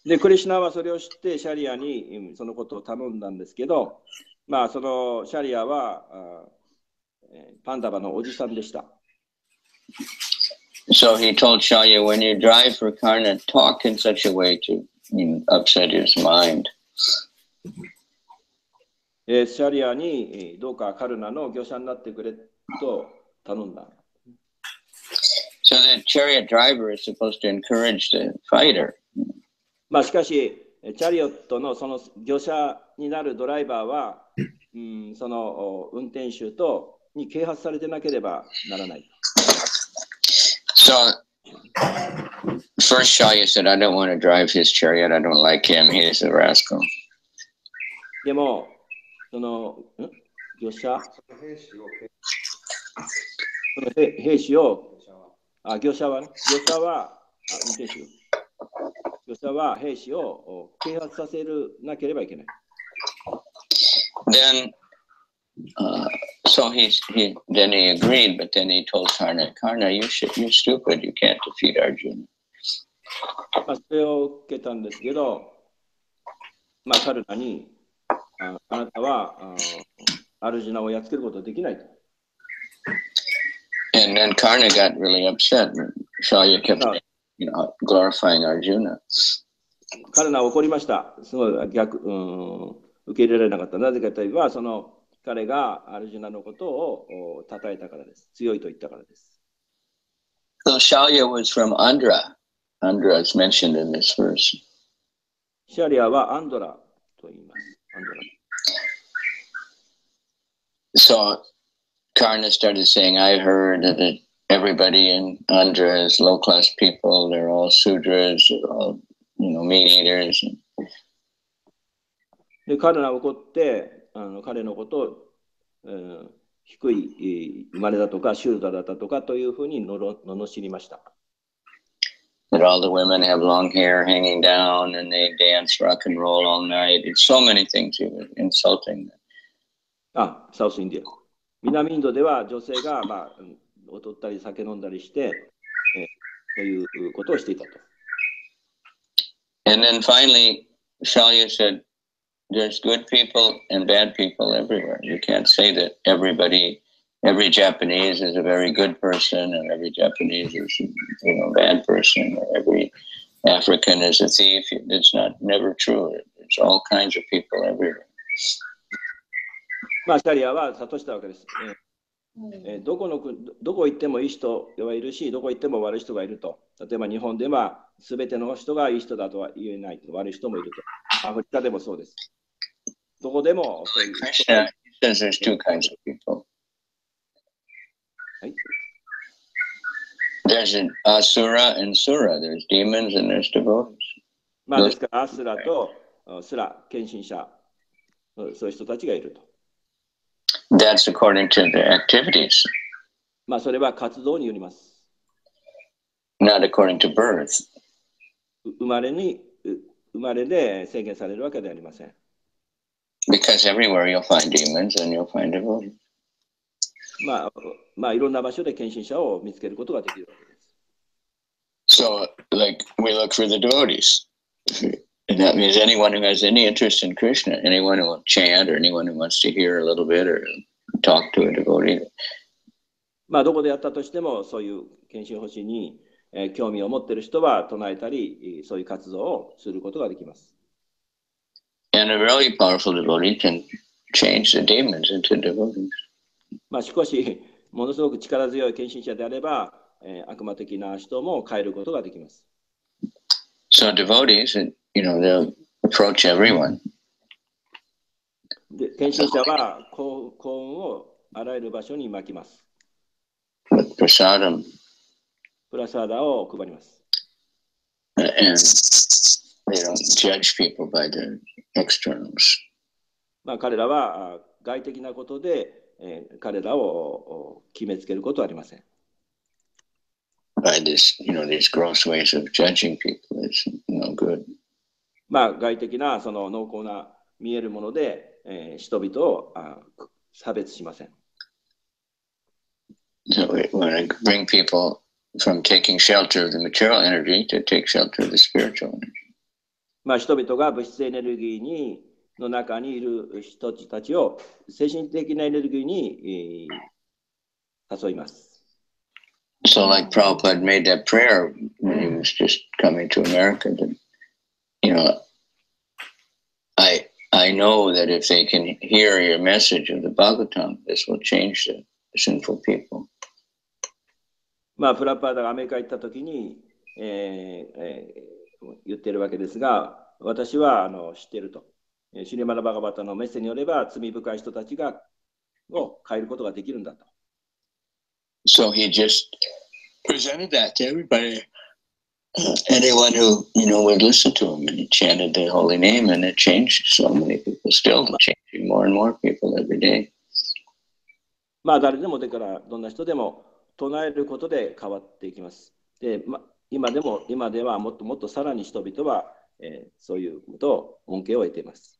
E: で、クリシュナはそれを知ってシャリアにそのことを頼んだんですけど、まあそのシャリアはパンダバのおじさんでした。
A: So he told Shalya, when you drive for Karna, talk in such a way to upset his mind.
E: シャリアにどうかカルナの御者になってくれと頼んだ。
A: So the chariot driver is supposed to encourage the fighter.
E: まあしかし、チャリオットのその御者になるドライバーは、その運転手に啓発されてなければならない。
A: So first Shalya said, I don't want to drive his chariot. I don't like him. He's a rascal.
E: でも、その御者兵士を業者は運転手。業者は兵士を啓発させなければいけない。
A: Then, so he agreed, but then he told Karna, you're stupid. You can't defeat Arjuna.
E: それを受けたんですけど、カルナにあなたはアルジュナをやっつけることはできないと。
A: And then Karna got really upset. Shalya kept, glorifying Arjuna.
E: カルナは怒りました。すごい受け入れられなかった。なぜかといえば、彼がアルジュナのことを称えたからです。強いと言ったからです。
A: So Shalya was from Andhra. Andhra is mentioned in this verse.
E: シャリアはアンドラと言います。アンドラ。
A: So Karna started saying, I heard that everybody in Andhra is low-class people. They're all Sudras. They're all, meat eaters.
E: で、彼らは怒って、彼のことを、低い生まれだとか、シューダだったとかというふうに罵りました。
A: That all the women have long hair hanging down and they dance rock and roll all night. It's so many things he was insulting them.
E: サウスインディア。南インドでは女性が、踊ったり酒飲んだりして、そういうことをしていたと。
A: And then finally, Shalya said, there's good people and bad people everywhere. You can't say that every Japanese is a very good person and every Japanese is a bad person or every African is a thief. It's never true. There's all kinds of people everywhere.
E: シャリアは諭したわけです。どこ行ってもいい人がいるし、どこ行っても悪い人がいると。例えば日本では全ての人がいい人だとは言えないと。悪い人もいると。アフリカでもそうです。どこでもそういう人がいる。
A: Krishna says there's two kinds of people.
E: はい。
A: There's an asura and sura. There's demons and there's devotees.
E: ですからアスラとスラ、献身者、そういう人たちがいると。
A: That's according to the activities.
E: それは活動によります。
A: Not according to birth.
E: 生まれで制限されるわけではありません。
A: Because everywhere you'll find demons and you'll find devotees.
E: いろんな場所で献身者を見つけることができるわけです。
A: So, like, we look for the devotees. And that means anyone who has any interest in Krishna, anyone who will chant, or anyone who wants to hear a little bit or talk to a devotee.
E: どこでやったとしても、そういう献身星に興味を持っている人は唱えたり、そういう活動をすることができます。
A: And a really powerful devotee can change the demons into devotees.
E: 少しものすごく力強い献身者であれば、悪魔的な人も変えることができます。
A: So devotees, they'll approach everyone.
E: で、献身者は幸運をあらゆる場所にまきます。
A: With prasadam.
E: プラサーダを配ります。
A: And they don't judge people by their externals.
E: 彼らは外的なことで、彼らを決めつけることはありません。
A: By this, these gross ways of judging people is no good.
E: 外的なその濃厚な見えるもので、人々を差別しません。
A: So we want to bring people from taking shelter of the material energy to take shelter of the spiritual energy.
E: 人々が物質エネルギーの中にいる人たちを精神的なエネルギーに誘います。
A: So like Prabhupada made that prayer when he was just coming to America that, I know that if they can hear your message of the Bhagavatam, this will change the sinful people.
E: プラパーダがアメリカに行った時に、言ってるわけですが、私は知っていると。シリマラバガバタのメッセによれば、罪深い人たちを変えることができるんだと。
A: So he just presented that to everybody. Anyone who, would listen to him, and he chanted the holy name, and it changed so many people, still changing more and more people every day.
E: 誰でもだからどんな人でも唱えることで変わっていきます。で、今ではもっともっとさらに人々は、そういうことを恩恵を得ています。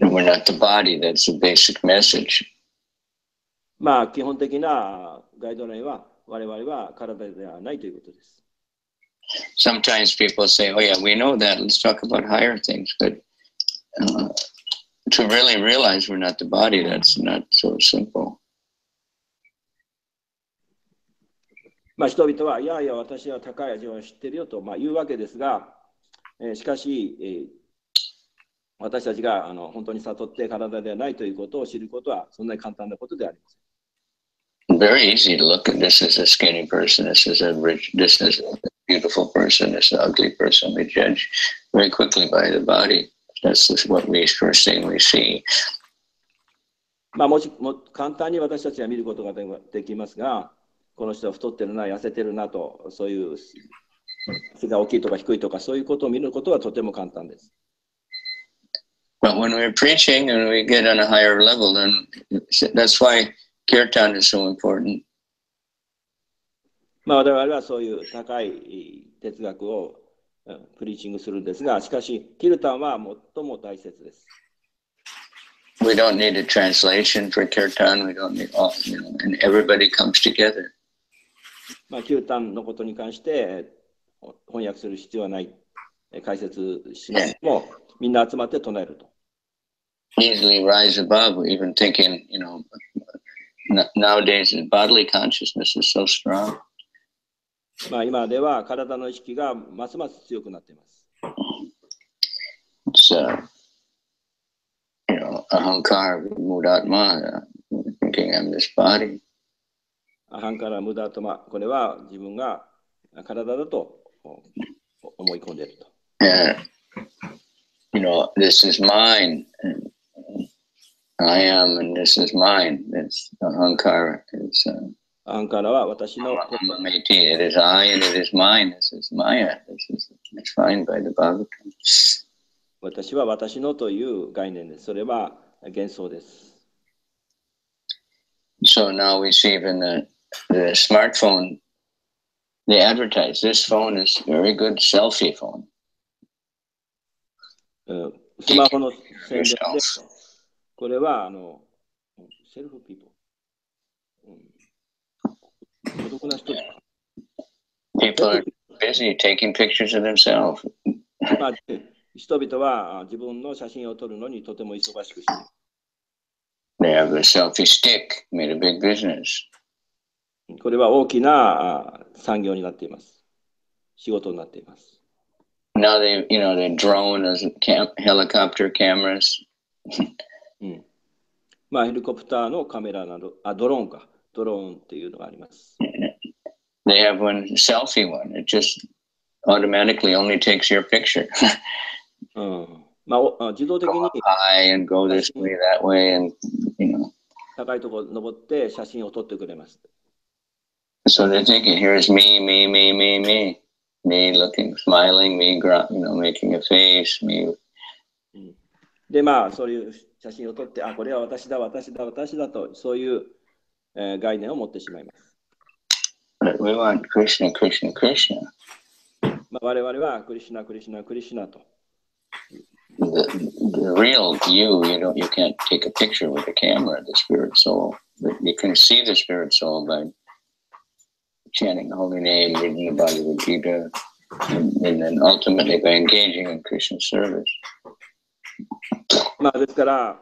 A: We're not the body, that's the basic message.
E: 基本的なガイドラインは我々は体ではないということです。
A: Sometimes people say, oh yeah, we know that, let's talk about higher things. But to really realize we're not the body, that's not so simple.
E: 人々は、いやいや、私は高い味を知ってるよと言うわけですが、しかし、私たちが本当に悟って体ではないということを知ることはそんなに簡単なことではありません。
A: Very easy to look at this as a skinny person, this is a rich, this is a beautiful person, this is an ugly person. We judge very quickly by the body. That's what we first thing we see.
E: も簡単に私たちは見ることができますが、この人は太ってるな、痩せてるなと、そういう背が大きいとか低いとかそういうことを見ることはとても簡単です。
A: But when we're preaching and we get on a higher level, then that's why Kirtan is so important.
E: 我々はそういう高い哲学をプリーチングするんですが、しかし、キルタンは最も大切です。
A: We don't need a translation for Kirtan. We don't need all, and everybody comes together.
E: キルタンのことに関して翻訳する必要はない。解説しなくても、みんな集まって唱えると。
A: Easily rise above, even thinking, nowadays bodily consciousness is so strong.
E: 今では体の意識がますます強くなっています。
A: It's, ahankar, mudatma, thinking I'm this body.
E: アハンカラ、ムダートマ、これは自分が体だと思い込んでいると。
A: This is mine. And I am, and this is mine. It's ahankara. It's
E: アハンカラは私の。
A: It is I and it is mine. This is Maya. This is defined by the Bhagavatam.
E: 私は私のという概念です。それは幻想です。
A: So now we see even the smartphone they advertise this phone is very good selfie phone.
E: スマホの宣伝で、これはセルフピーポー。孤独な人。
A: People are busy taking pictures of themselves.
E: まあ、人々は自分の写真を撮るのにとても忙しくしている。
A: They have a selfie stick, made a big business.
E: これは大きな産業になっています。仕事になっています。
A: Now they drone as helicopter cameras.
E: まあヘリコプターのカメラなど、ドローンか、ドローンっていうのがあります。
A: They have one selfie one. It just automatically only takes your picture.
E: まあ自動的に
A: high and go this way, that way, and
E: 高いところ登って写真を撮ってくれます。
A: So they're thinking, here's me, me, me, me, me. Me looking, smiling, me, making a face, me.
E: で、まあ、そういう写真を撮って、これは私だ、私だ、私だと、そういう、概念を持ってしまいます。
A: But we want Krishna, Krishna, Krishna.
E: まあ、我々はクリシュナ、クリシュナ、クリシュナと。
A: The real you can't take a picture with a camera, the spirit soul. But you can see the spirit soul by chanting the holy name, reading the Bhagavad Gita, and then ultimately by engaging in Krishna's service.
E: まあですから、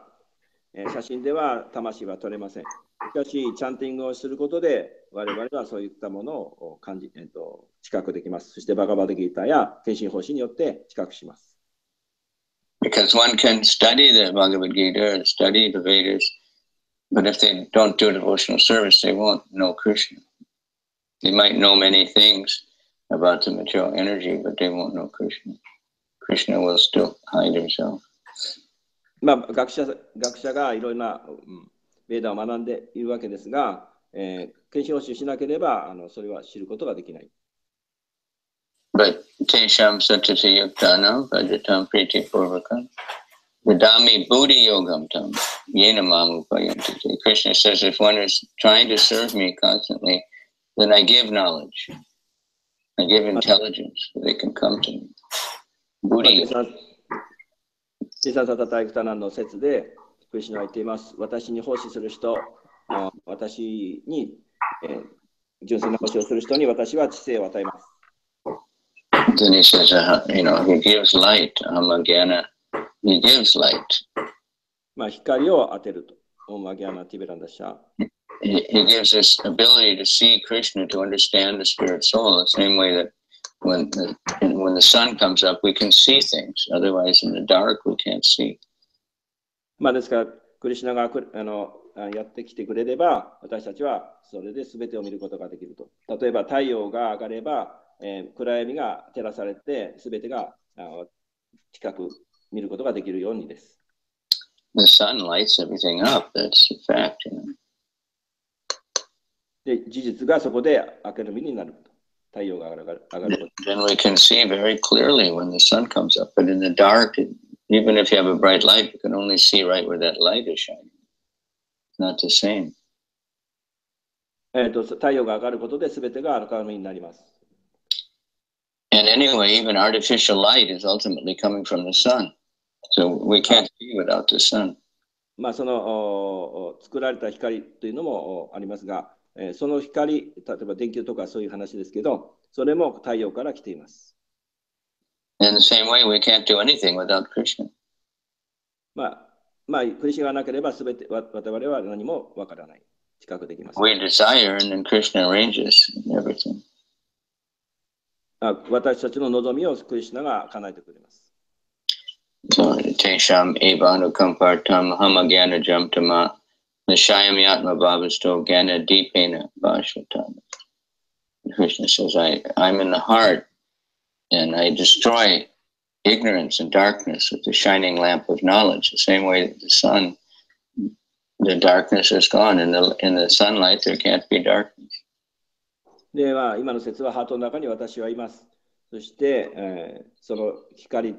E: 写真では魂は撮れません。しかし、チャンティングをすることで、我々はそういったものを知覚できます。そして、バガバッドギーターや天心方針によって知覚します。
A: Because one can study the Bhagavad Gita and study the Vedas, but if they don't do devotional service, they won't know Krishna. They might know many things about the material energy, but they won't know Krishna. Krishna will still hide himself.
E: まあ、学者がいろいろなベーダを学んでいるわけですが、献身をしなければそれは知ることができない。
A: But Tesham Satati Yuktana, Vajatam Priti Purvakam, Vidami Buddhi Yogam Tam, Yenamam Upayantate. Krishna says, if one is trying to serve me constantly, then I give knowledge. I give intelligence so they can come to me. Buddhi.
E: テササタタイクタナンの説で、クリシュナは言っています。私に奉仕する人、私に、純粋な奉仕をする人に私は知性を与えます。
A: Then he says, he gives light. Amagana. He gives light.
E: まあ、光を当てると。オマギャナティベランダシャ。
A: He gives us ability to see Krishna, to understand the spirit soul, the same way that when the sun comes up, we can see things. Otherwise, in the dark, we can't see.
E: まあですから、クリシュナがやってきてくれれば、私たちはそれで全てを見ることができると。例えば、太陽が上がれば、暗闇が照らされて、全てが近く見ることができるようにです。
A: The sun lights everything up. That's a fact.
E: で、事実がそこで明るみになると。太陽が上がること。
A: Then we can see very clearly when the sun comes up. But in the dark, even if you have a bright light, you can only see right where that light is shining. It's not the same.
E: 太陽が上がることで全てが明るみになります。
A: And anyway, even artificial light is ultimately coming from the sun. So we can't see without the sun.
E: まあその作られた光というのもありますが、その光、例えば電球とかそういう話ですけど、それも太陽から来ています。
A: In the same way, we can't do anything without Krishna.
E: まあ、クリシュナがなければ全て我々は何もわからない。近くできます。
A: We desire, and then Krishna arranges everything.
E: 私たちの望みをクリシュナが叶えてくれます。
A: So, Tesham Evanukampartam Hamagana Jamtama Nishayam Yatma Bhavasto Gana Deepena Bhashvatam. Krishna says, I'm in the heart and I destroy ignorance and darkness with the shining lamp of knowledge. The same way that the sun, the darkness is gone. In the sunlight, there can't be darkness.
E: では、今の説はハートの中に私はいます。そして、その光、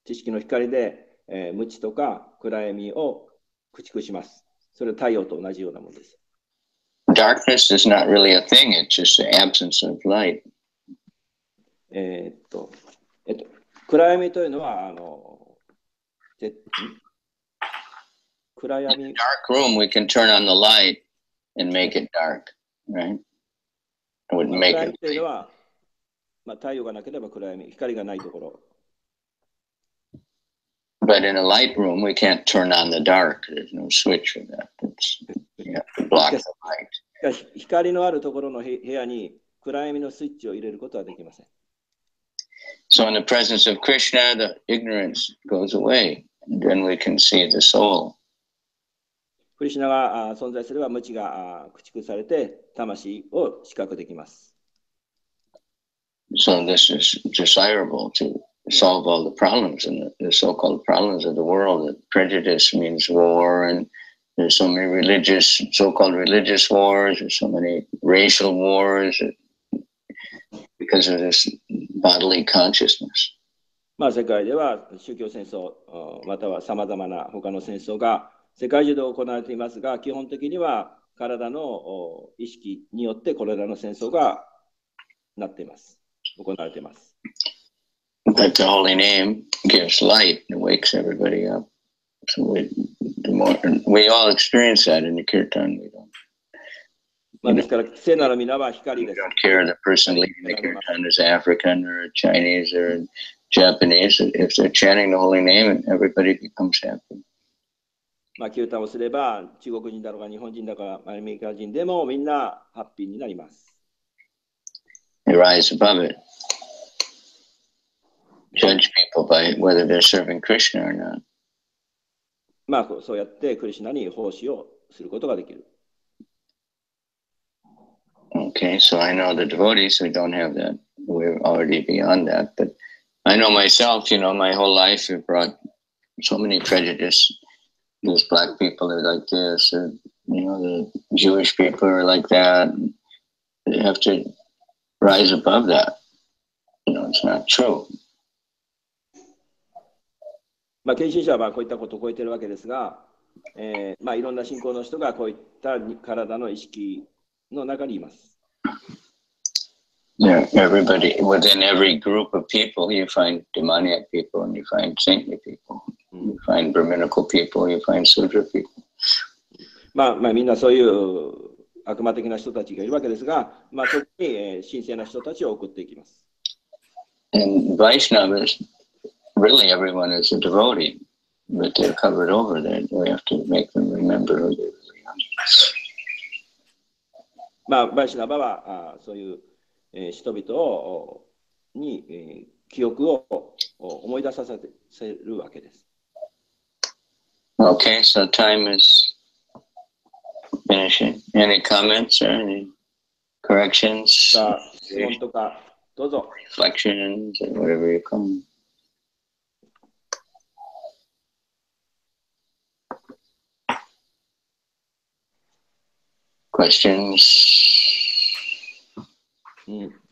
E: 知識の光で、無知とか暗闇を駆逐します。それは太陽と同じようなものです。
A: Darkness is not really a thing, it's just the absence of light.
E: 暗闇というのは、暗闇。
A: In a dark room, we can turn on the light and make it dark, right? It would make
E: 暗闇
A: it.
E: というのは、太陽がなければ暗闇、光がないところ。
A: But in a light room, we can't turn on the dark. There's no switch for that. You have to block the light.
E: しかし、光のあるところの部屋に暗闇のスイッチを入れることはできません。
A: So in the presence of Krishna, the ignorance goes away, and then we can see the soul.
E: クリシュナが存在すれば無知が駆逐されて魂を視覚できます。
A: So this is desirable to solve all the problems and the so-called problems of the world. That prejudice means war, and there's so many religious, so-called religious wars, there's so many racial wars because of this bodily consciousness.
E: 世界では宗教戦争またはさまざまな他の戦争が世界中で行われていますが、基本的には体の意識によってこれらの戦争がなっています。行われています。
A: But the holy name gives light and wakes everybody up. So we all experience that in the kirtan. We
E: ですから、聖なる皆は光です。
A: don't care the person leading the kirtan is African or Chinese or Japanese. If they're chanting the holy name, everybody becomes happy.
E: キュータンをすれば、中国人だろうが日本人だろうがアメリカ人でもみんなハッピーになります。
A: They rise above it. Judge people by whether they're serving Krishna or not.
E: そうやってクリシュナに奉仕をすることができる。
A: Okay, so I know the devotees who don't have that. We're already beyond that. But I know myself, my whole life have brought so many prejudice. These black people are like this, or, the Jewish people are like that. You have to rise above that. It's not true.
E: 献身者はこういったことを超えているわけですが、いろんな信仰の人がこういった体の意識の中にいます。
A: Yeah, everybody, within every group of people, you find demoniac people and you find saintly people. You find Brahminical people, you find Sudra people.
E: みんなそういう悪魔的な人たちがいるわけですが、そこに神聖な人たちを送っていきます。
A: And Vaishnavas, really everyone is a devotee, but they're covered over there. We have to make them remember who they really are.
E: バイシナバはそういう人々に記憶を思い出させるわけです。
A: Okay, so time is finishing. Any comments or any corrections?
E: 質問とかどうぞ。
A: Reflections or whatever you call them. Questions?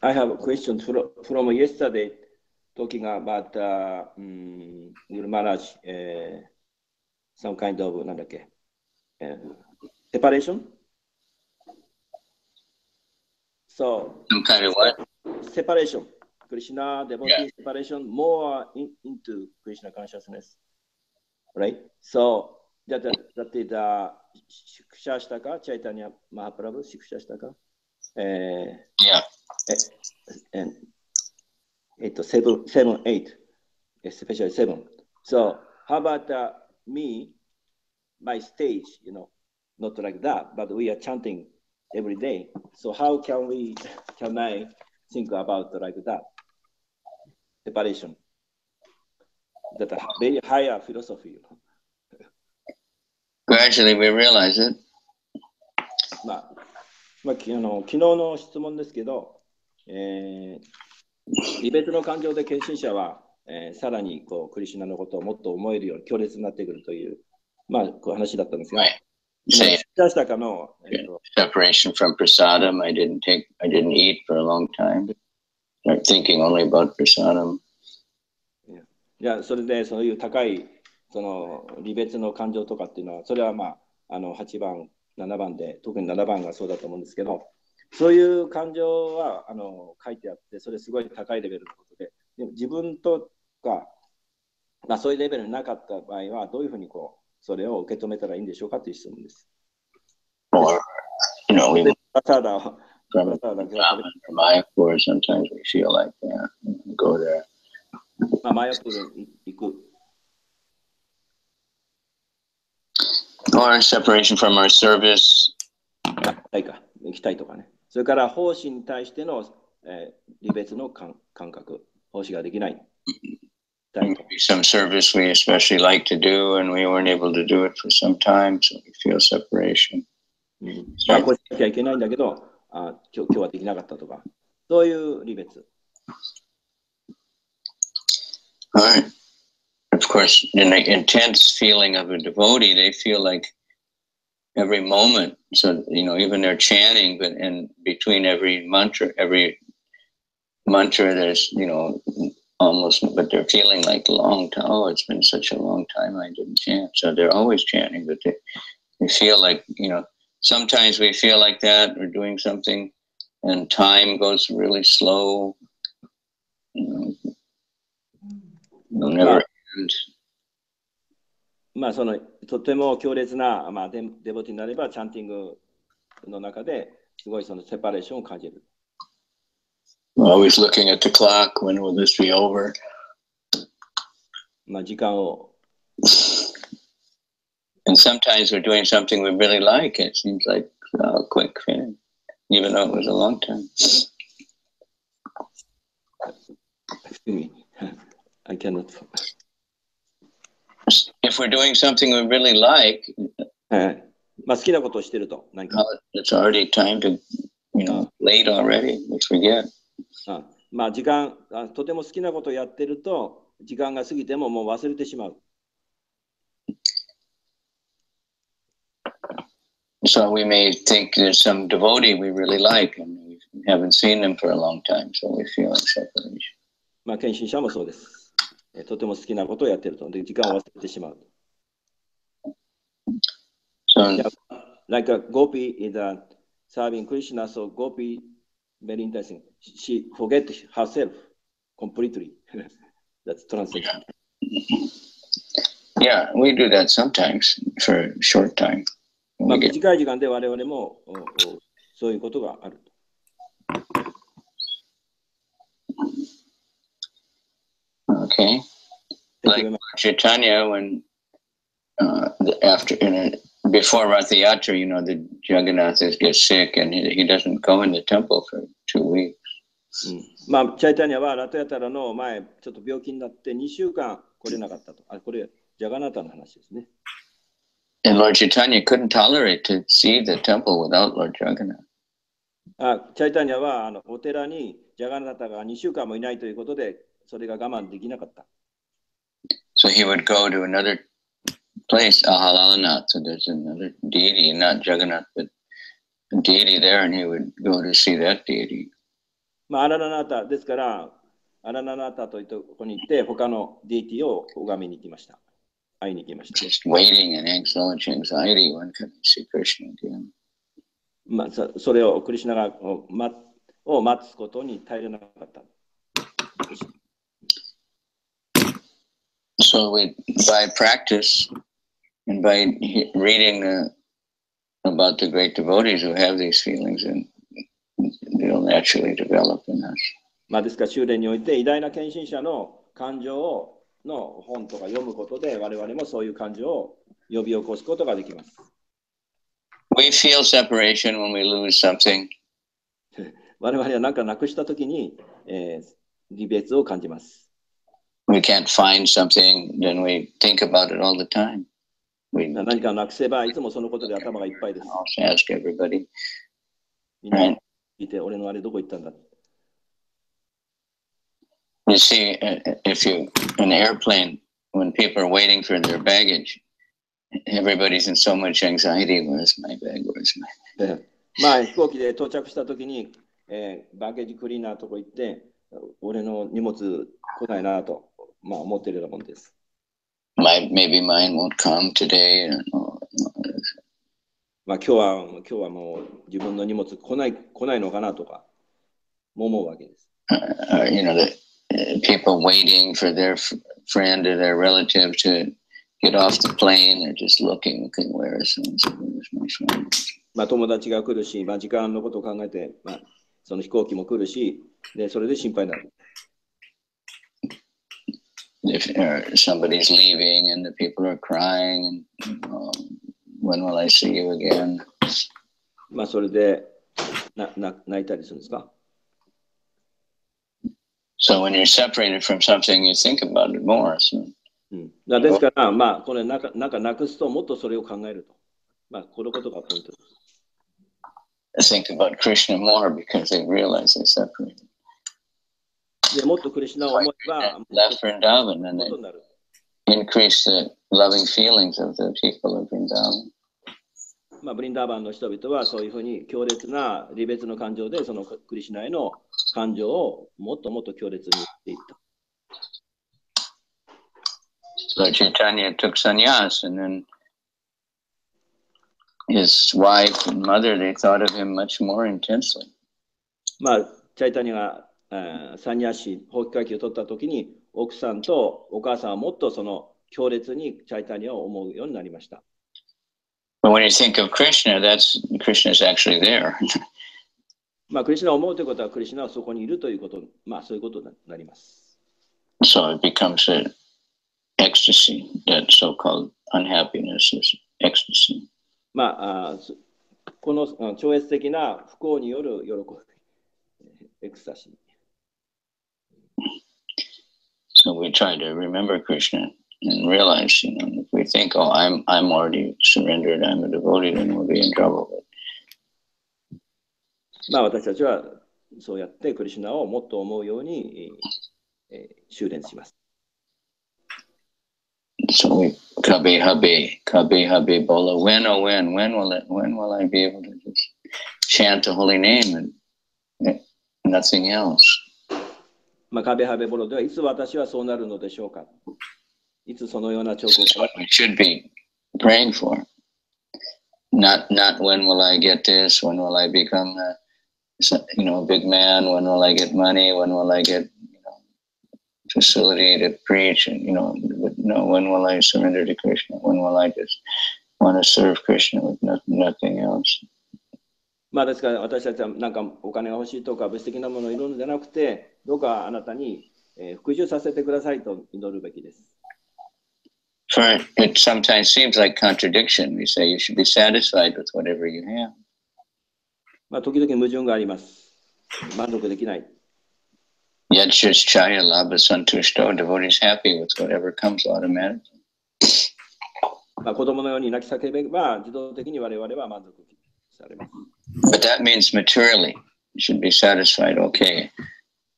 E: I have a question from yesterday talking about Guru Maharaj, some kind of separation. So
A: Some kind of what?
E: Separation. Krishna devotee separation more into Krishna consciousness. Right? So that is Shiksha Shtaka, Chaitanya Mahaprabhu, Shiksha Shtaka.
A: Yeah.
E: And 7, 8, especially 7. So how about me, my stage, not like that, but we are chanting every day. So how can I think about like that? Separation. That's a very higher philosophy.
A: Gradually we realize it.
E: 昨日の質問ですけど、離別の感情で献身者は、さらにクリシュナのことをもっと思えるように強烈になってくるという、こういう話だったんですが、出したかの、
A: separation from prasadam. I didn't eat for a long time. Start thinking only about prasadam.
E: それでそういう高い離別の感情とかっていうのは、それは8番、7番で、特に7番がそうだと思うんですけど、そういう感情は書いてあって、それすごい高いレベルのことで、でも自分とか、そういうレベルになかった場合は、どういうふうにそれを受け止めたらいいんでしょうかという質問です。
A: Or, we
E: from
A: Mayapur, sometimes we feel like that. Go there.
E: マヤプールに行く。
A: Or separation from our service.
E: 行きたいとかね。それから奉仕に対しての、離別の感覚、奉仕ができない。
A: Maybe some service we especially like to do and we weren't able to do it for some time, so we feel separation.
E: こうしなきゃいけないんだけど、今日はできなかったとか、そういう離別。
A: All right. Of course, in the intense feeling of a devotee, they feel like every moment. So, even they're chanting, but in between every mantra, there's, almost, but they're feeling like a long time. Oh, it's been such a long time I didn't chant. So they're always chanting, but they feel like, sometimes we feel like that. We're doing something and time goes really slow. It'll never end.
E: とても強烈な、デボティになれば、チャンティングの中ですごいそのセパレーションを感じる。
A: Always looking at the clock. When will this be over?
E: 時間を。
A: And sometimes we're doing something we really like. It seems like a quick finish, even though it was a long time.
E: Excuse me. I cannot.
A: If we're doing something we really like,
E: 好きなことをしてると、
A: it's already time to, late already. We forget.
E: 時間、とても好きなことをやってると、時間が過ぎてももう忘れてしまう。
A: So we may think there's some devotee we really like, and we haven't seen them for a long time, so we feel like separation.
E: 献身者もそうです。とても好きなことをやってると、時間を忘れてしまう。
A: So,
E: like a Gopi is serving Krishna, so Gopi very interesting. She forget herself completely. That's translation.
A: Yeah, we do that sometimes for a short time.
E: 短い時間で我々もそういうことがある。
A: Okay. Like Chaitanya, when before Ratha Yatra, the Jagannathas get sick and he doesn't go in the temple for 2 weeks.
E: チャイタニアはラトヤタラの前、ちょっと病気になって2週間来れなかったと。これ、ジャガナタの話ですね。
A: And Lord Chaitanya couldn't tolerate to see the temple without Lord Jagannath.
E: チャイタニアはお寺にジャガナタが2週間もいないということで、それが我慢できなかった。
A: So he would go to another place, Ahalalanath. So there's another deity, not Jagannath, but a deity there, and he would go to see that deity.
E: アラナナータですから、アラナナータというところに行って、他のディーティを拝みに行きました。会いに行きました。
A: Just waiting in anxiety, when can we see Krishna again?
E: それをクリシュナが待つことに耐えれなかった。
A: So by practice and by reading about the great devotees who have these feelings, and they'll naturally develop in us.
E: ですから修練において偉大な献身者の感情の本とか読むことで我々もそういう感情を呼び起こすことができます。
A: We feel separation when we lose something.
E: 我々は何かなくしたときに、離別を感じます。
A: We can't find something, then we think about it all the time.
E: 何かなくせばいつもそのことで頭がいっぱいです。
A: Ask everybody.
E: みんな聞いて、俺のあれどこ行ったんだ。
A: You see, if you in an airplane, when people are waiting for their baggage, everybody's in so much anxiety. Where's my bag? Where's my bag?
E: 飛行機で到着したときに、バゲージクリーナーとこ行って、俺の荷物来ないなと、思っているようなもんです。
A: Maybe mine won't come today.
E: まあ今日はもう自分の荷物来ないのかなとか思うわけです。
A: You know, the people waiting for their friend or their relative to get off the plane. They're just looking, where is my friend?
E: まあ友達が来るし、まあ時間のことを考えて、まあその飛行機も来るし、でそれで心配になる。
A: If somebody's leaving and the people are crying, and when will I see you again?
E: まあそれで泣いたりするんですか？
A: So when you're separated from something, you think about it more. So.
E: ですから、まあこれなんかなくすともっとそれを考えると。まあこのことがポイントです。
A: Think about Krishna more because they realize they're separated.
E: でもっとクリシュナを思えば、
A: left Vrindavan and they increase the loving feelings of the people of Vrindavan.
E: まあブリンダーバンの人々はそういうふうに強烈な離別の感情でそのクリシュナへの感情をもっともっと強烈にしていった。
A: So Chaitanya took sannyas, and then his wife and mother, they thought of him much more intensely.
E: まあチャイタニアがサニヤシ法規会期を取ったときに奥さんとお母さんはもっとその強烈にチャイタニアを思うようになりました。
A: But when you think of Krishna, Krishna is actually there.
E: まあクリシュナを思うということはクリシュナはそこにいるということ、まあそういうことになります。
A: So it becomes an ecstasy, that so-called unhappiness is ecstasy.
E: まあこの超越的な不幸による喜び、エクスタシー。
A: So we try to remember Krishna and realize, if we think, oh, I'm already surrendered, I'm a devotee, then we'll be in trouble.
E: まあ私たちはそうやってクリシュナをもっと思うように修練します。
A: So we kabe habe bola. When will I be able to just chant the holy name and nothing else?
E: まあカベハベボロではいつ私はそうなるのでしょうか。いつそのような兆候が。
A: We should be praying for. Not when will I get this? When will I become a big man? When will I get money? When will I get facility to preach? And when will I surrender to Krishna? When will I just want to serve Krishna with nothing else?
E: まあですから私たちはなんかお金が欲しいとか物質的なものを祈るのではなくて、どうかあなたに復讐させてくださいと祈るべきです。
A: For it sometimes seems like contradiction. We say you should be satisfied with whatever you have.
E: まあ時々矛盾があります。満足できない。
A: Yet just chaya labha santushto, devotees happy with whatever comes automatically.
E: まあ子供のように泣き叫べば自動的に我々は満足されます。
A: But that means materially, you should be satisfied. Okay,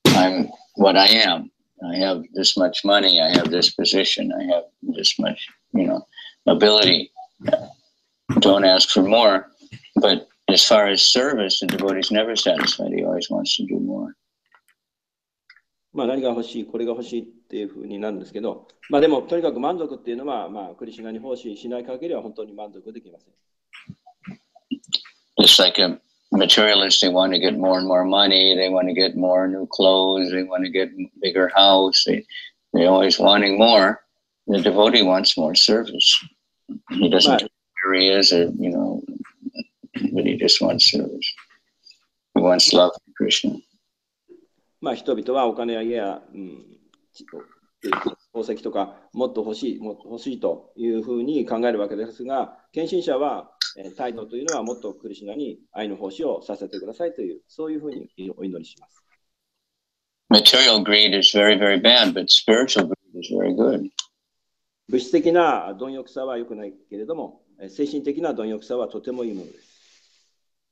A: I'm what I am. I have this much money. I have this position. I have this much, ability. Don't ask for more. But as far as service, the devotee is never satisfied. He always wants to do more.
E: まあ何が欲しい、これが欲しいっていうふうになるんですけど、まあでもとにかく満足っていうのは、まあクリシュナに奉仕しない限りは本当に満足できません。
A: Just like a materialist, they want to get more and more money, they want to get more new clothes, they want to get a bigger house, they're always wanting more. The devotee wants more service. He doesn't care where he is, but he just wants service. He wants love for Krishna.
E: まあ人々はお金や家や、宝石とかもっと欲しいというふうに考えるわけですが、献身者は態度というのはもっとクリシュナに愛の奉仕をさせてくださいというそういうふうにお祈りします。
A: Material greed is very, very bad, but spiritual greed is very good.
E: 物質的な貪欲さは良くないけれども、精神的な貪欲さはとてもいいものです。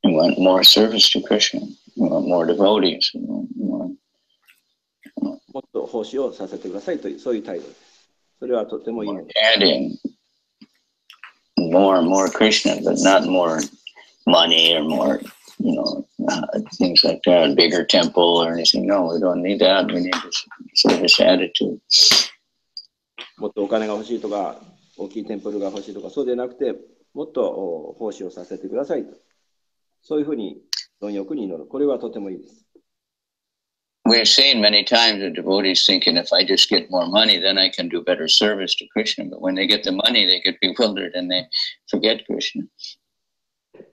A: You want more service to Krishna. You want more devotees. You want
E: もっと奉仕をさせてくださいというそういう態度です。それはとてもいいものです。
A: Adding more and more Krishna, but not more money or more, things like that, bigger temple or anything. No, we don't need that. We need this service attitude.
E: もっとお金が欲しいとか、大きいテンプルが欲しいとか、そうでなくて、もっと奉仕をさせてくださいと。そういうふうに貪欲に祈る。これはとてもいいです。
A: We've seen many times the devotees thinking if I just get more money, then I can do better service to Krishna. But when they get the money, they get bewildered and they forget Krishna.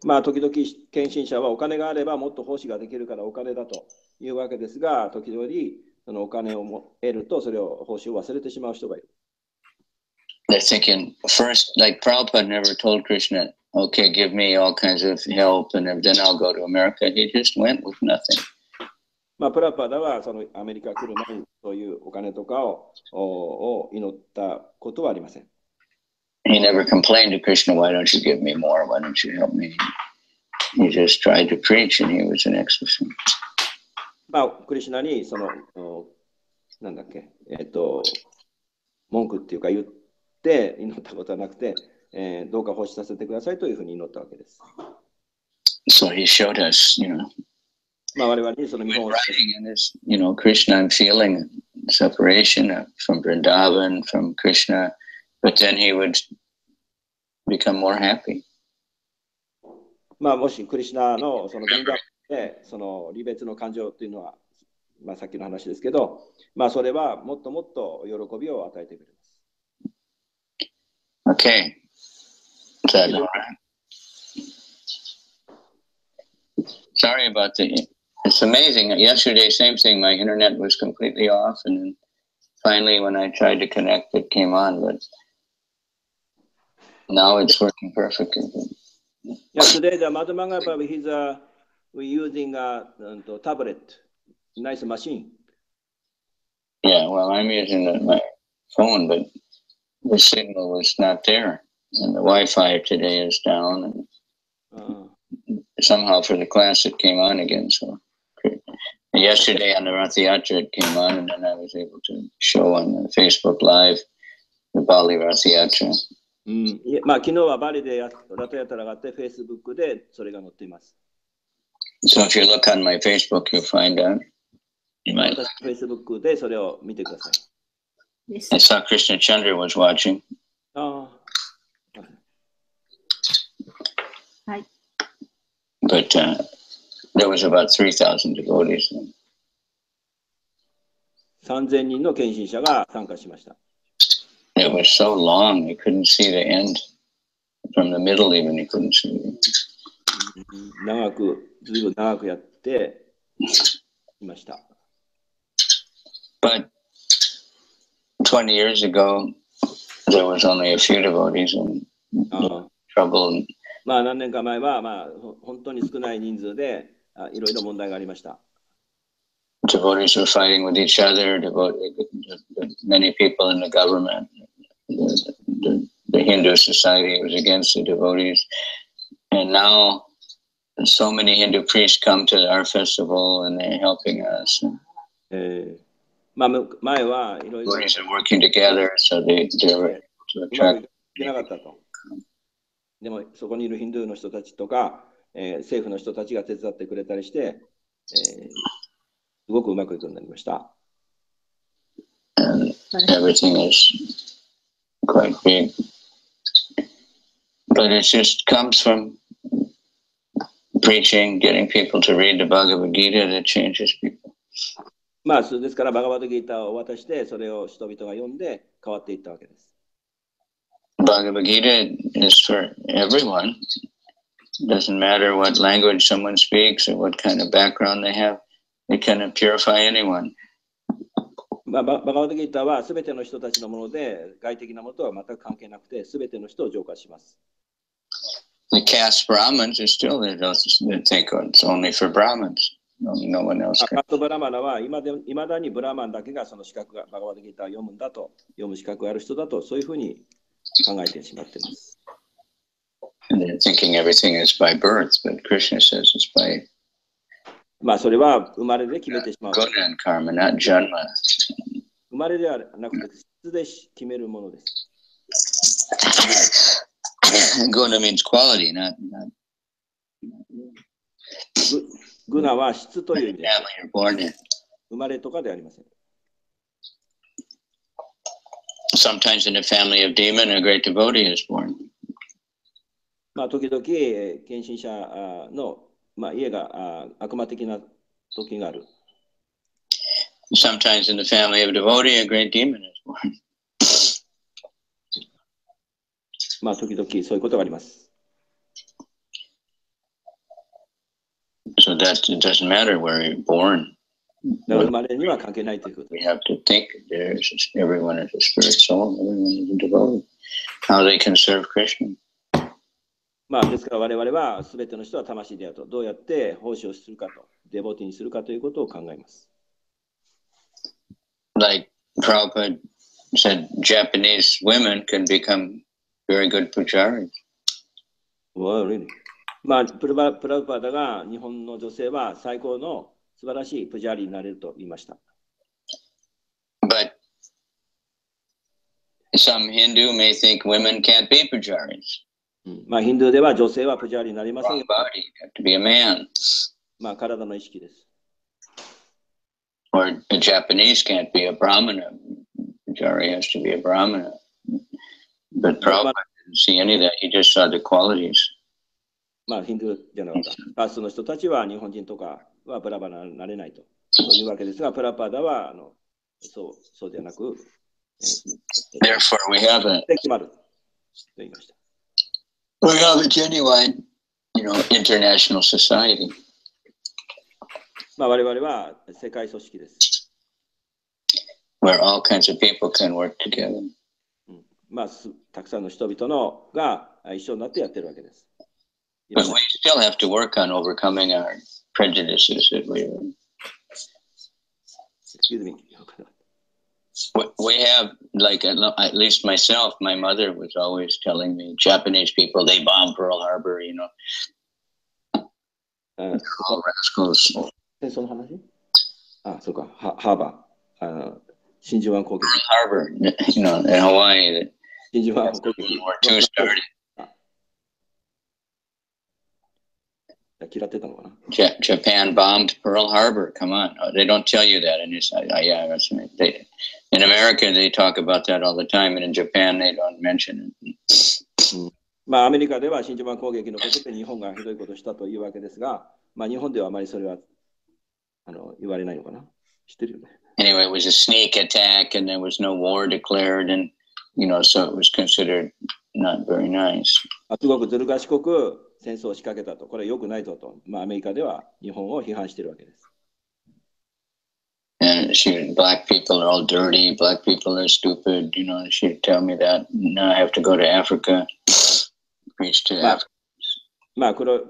E: まあ時々献身者はお金があればもっと奉仕ができるからお金だというわけですが、時々そのお金を得るとそれを奉仕を忘れてしまう人がいる。
A: They're thinking first, like Prabhupada never told Krishna, okay, give me all kinds of help and then I'll go to America. He just went with nothing.
E: まあプラパダはそのアメリカ来る前にそういうお金とかを祈ったことはありません。
A: He never complained to Krishna, why don't you give me more? Why don't you help me? He just tried to preach and he was an ecstasy.
E: まあクリシュナにそのなんだっけ文句っていうか言って祈ったことはなくて、どうか奉仕させてくださいというふうに祈ったわけです。
A: So he showed us, you know.
E: まあ我々にその見本を
A: writing in this, you know, Krishna, I'm feeling separation from Vrindavan, from Krishna, but then he would become more happy.
E: まあもしクリシュナのその分断でその離別の感情というのは、まあさっきの話ですけど、まあそれはもっともっと喜びを与えてくれます。
A: Okay. Is that all right? Sorry about it's amazing. Yesterday, same thing. My internet was completely off, and then finally, when I tried to connect, it came on. But now it's working perfectly.
E: Yeah, today the Madhu Mangapa we're using a tablet, nice machine.
A: Yeah, well, I'm using my phone, but the signal was not there, and the Wi-Fi today is down, and somehow for the class it came on again. So yesterday on the Rath Yatra it came on, and then I was able to show on Facebook Live the Bali Rath Yatra.
E: まあ昨日はバリでラトヤトラがあって Facebook でそれが載っています。
A: So if you look on my Facebook, you'll find out. You might.
E: 私 Facebook でそれを見てください。
A: I saw Krishna Chandra was watching.
E: はい。
A: But there was about 3,000 devotees.
E: 3000人の献身者が参加しました。
A: It was so long, you couldn't see the end. From the middle even, you couldn't see it.
E: ずいぶん長くやっていました。
A: But 20 years ago, there was only a few devotees and trouble.
E: まあ何年か前はまあ本当に少ない人数でいろいろ問題がありました。
A: Devotees were fighting with each other. Many people in the government, the Hindu society was against the devotees, and now so many Hindu priests come to our festival and they're helping us.
E: まあ前はいろいろ
A: devotees are working together, so they were able to attract.
E: いなかったと。でもそこにいるヒンドゥーの人たちとか、政府の人たちが手伝ってくれたりして、すごくうまくいくようになりました。
A: And everything is quite big. But it just comes from preaching, getting people to read the Bhagavad Gita that changes people.
E: まあ、ですから、バガバッドギーターを渡して、それを人々が読んで変わっていったわけです。
A: Bhagavad Gita is for everyone. It doesn't matter what language someone speaks or what kind of background they have. It can purify anyone.
E: バガバッドギーターはすべての人たちのもので、外的なものとは全く関係なくて、すべての人を浄化します。
A: The caste Brahmins are still there. They think it's only for Brahmins. No one else can.
E: カートブラマナはいまだにブラマンだけがその資格がバガバッドギーターを読む資格がある人だと、そういうふうに考えてしまっています。
A: And they're thinking everything is by birth, but Krishna says it's by
E: まあそれは生まれで決めてしまう。
A: guna and karma, not janma.
E: 生まれではなくて質で決めるものです。
A: Guna means quality, not
E: グナは質という意味で
A: family you're born in.
E: 生まれとかではありません。
A: Sometimes in a family of demon, a great devotee is born.
E: まあ、時々、献身者の、まあ、家が悪魔的な時がある。
A: Sometimes in the family of a devotee, a great demon is born.
E: まあ、時々そういうことがあります。
A: So that it doesn't matter where you're born.
E: だから生まれには関係ないということ。
A: We have to think everyone is a spirit soul, everyone is a devotee. How they can serve Krishna.
E: まあ、ですから我々は全ての人は魂であると、どうやって奉仕をするかと、デボティにするかということを考えます。
A: Like Prabhupada said, Japanese women can become very good pujaris.
E: Well, really? まあ、プラブパダが日本の女性は最高の素晴らしいプジャーリーになれると言いました。
A: But some Hindu may think women can't be pujaris.
E: まあ、ヒンドゥーでは女性はプジャーリーになりませんよ。
A: Wrong body, you have to be a man.
E: まあ、体の意識です。
A: Or a Japanese can't be a brahmana. Pujari has to be a brahmana. But Prabhupada didn't see any of that. He just saw the qualities.
E: まあ、ヒンドゥーじゃなかった。カーストの人たちは日本人とかはブラバナになれないと。そういうわけですが、プラパダはそうではなく、
A: Therefore, we have a genuine, international society.
E: まあ、我々は世界組織です。
A: Where all kinds of people can work together.
E: まあ、たくさんの人々が一緒になってやってるわけです。
A: But we still have to work on overcoming our prejudices that
E: Excuse me.
A: We have, like, at least myself, my mother was always telling me, Japanese people, they bombed Pearl Harbor, all rascals.
E: その話？あ、そうか、ハーバー、真珠湾攻撃。
A: Pearl Harbor, in Hawaii,
E: 真珠湾攻撃。
A: War II started.
E: 嫌ってたのかな？
A: Japan bombed Pearl Harbor. Come on, they don't tell you that, and you say, "Yeah, that's right." In America, they talk about that all the time, and in Japan, they don't mention it.
E: まあ、アメリカでは真珠湾攻撃のことで日本がひどいことをしたというわけですが、まあ、日本ではあまりそれは言われないのかな？知ってるよね。
A: Anyway, it was a sneak attack, and there was no war declared, and so it was considered not very nice.
E: すごくずる賢く戦争を仕掛けたと、これは良くないぞと、まあ、アメリカでは日本を批判しているわけです。
A: And black people are all dirty, black people are stupid, she'd tell me that. Now I have to go to Africa, preach to Africa.
E: まあ、黒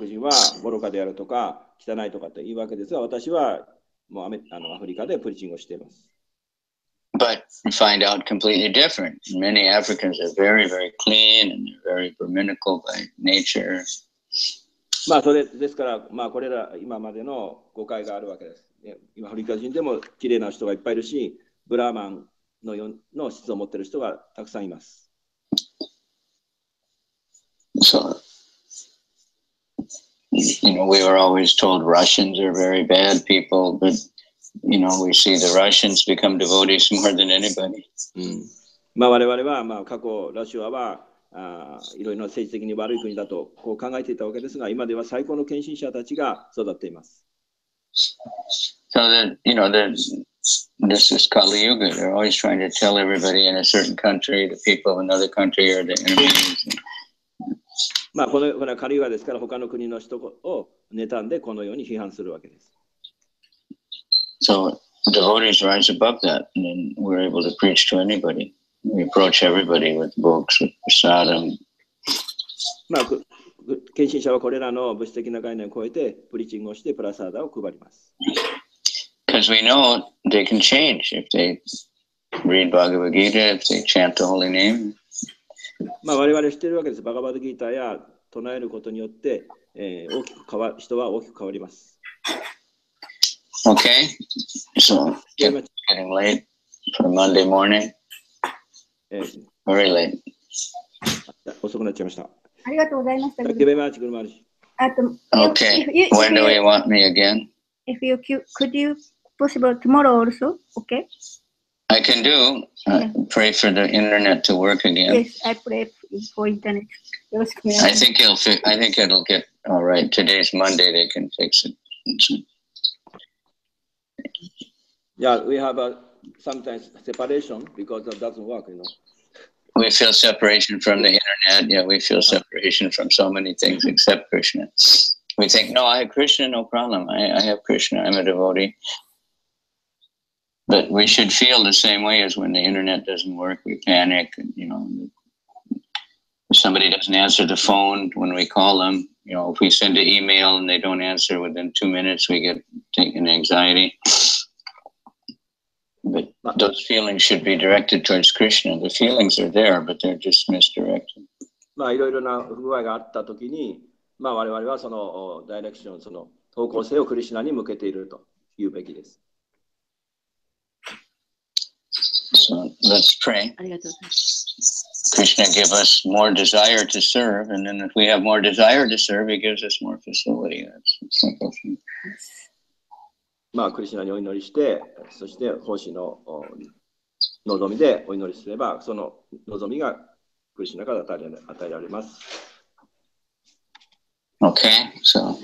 E: 人は愚かであるとか、汚いとかって言うわけですが、私はもうアフリカでプリチングをしています。
A: But you find out completely different. Many Africans are very, very clean and they're very Brahminical by nature.
E: まあ、それですから、まあ、これら今までの誤解があるわけです。今、アフリカ人でも綺麗な人がいっぱいいるし、ブラーマンの質を持っている人がたくさんいます。
A: So, we were always told Russians are very bad people, but we see the Russians become devotees more than anybody.
E: まあ我々は、まあ、過去ロシアはいろいろな政治的に悪い国だとこう考えていたわけですが、今では最高の献身者たちが育っています。
A: So that this is Kali Yuga. They're always trying to tell everybody in a certain country, the people of another country are the enemies.
E: まあこれはカリユガですから、他の国の人を妬んでこのように批判するわけです。
A: So devotees rise above that, and then we're able to preach to anybody. We approach everybody with books, with prasadam.
E: まあ、献身者はこれらの物質的な概念を超えて、プリチングをしてプラサーダを配ります。
A: Because we know they can change if they read Bhagavad Gita, if they chant the holy name.
E: まあ我々知っているわけです。バガバドギーターや唱えることによって、人は大きく変わります。
A: Okay, so getting late for Monday morning. Very late.
E: 遅くなっちゃいました。
C: ありがとうございました。
E: Thank you very much, Guru Maharaj.
A: Okay, when do we want me again?
C: If you could you possible tomorrow also? Okay.
A: I can do. Pray for the internet to work again.
C: Yes, I pray for internet.
A: I think it'll get all right. Today's Monday, they can fix it.
E: Yeah, we have sometimes separation because that doesn't work, you know.
A: We feel separation from the internet. Yeah, we feel separation from so many things except Krishna. We think, no, I have Krishna, no problem. I have Krishna, I'm a devotee. But we should feel the same way as when the internet doesn't work. We panic, and, you know, if somebody doesn't answer the phone when we call them, you know, if we send an email and they don't answer within 2 minutes, we get taken anxiety. But those feelings should be directed towards Krishna. The feelings are there, but they're just misdirected.
E: まあいろいろな不具合があったときに、まあ我々はそのダイレクション、その方向性をクリシュナに向けているというべきです。
A: So let's pray. Krishna give us more desire to serve, and then if we have more desire to serve, he gives us more facility. That's a simple thing.
E: まあクリシュナにお祈りして、そして奉仕の望みでお祈りすれば、その望みがクリシュナから与えられます。
A: Okay, so.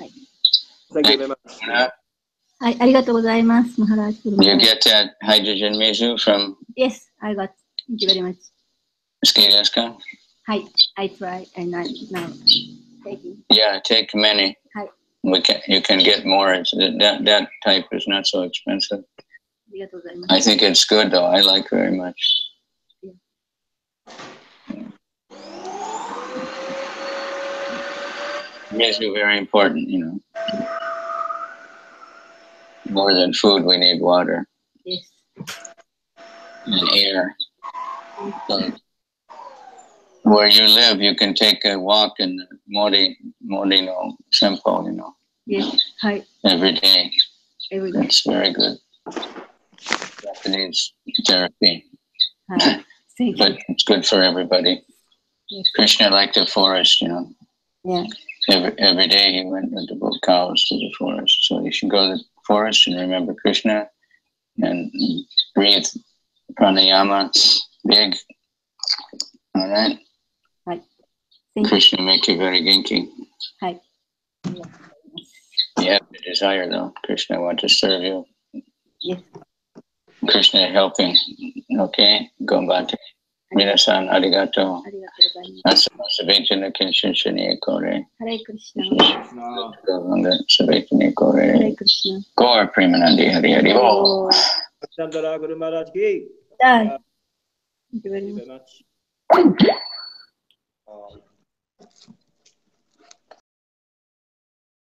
E: Thank you very much.
C: はい、ありがとうございます。マハラージ。
A: You get that hydrogen mesu from?
C: Yes, I got. Thank you very much.
A: 好きですか?
C: はい、I try and now taking.
A: Yeah, take many.
C: はい。
A: You can get more. That type is not so expensive.
C: ありがとうございます。
A: I think it's good though. I like very much.
C: Yeah.
A: Mesu very important, you know. More than food, we need water.
C: Yes.
A: And air. So, where you live, you can take a walk in the Modi no Sempo, you know.
C: Yes. Hi.
A: Every day.
C: Every day.
A: That's very good. Japanese therapy.
C: Hi. Thank
A: But
C: you.
A: it's good for everybody.
C: Yes.
A: Krishna liked the forest, you know.
C: Yeah.
A: Every day he went with the cows to the forest. So you should go to the forest and remember Krishna and breathe pranayama big. All right?
C: Hi. Thank
A: Krishna make you very genki.
C: Hi.
A: You have the desire though. Krishna wants to serve you.
C: Yes.
A: Krishna helping. Okay? Gombate. Minasan arigato.
C: ありがとうございます。
A: Asavajana Kinshin Shani Kore.
C: ハレクリシナ。
A: Govanga Savajana Kore.
C: ハレクリシナ。
A: Gaur Premanandi Hari Hari Bo.
E: Chandra Guru Maharaj ki.
C: Thank you very
E: Thank you
C: much.
E: very much.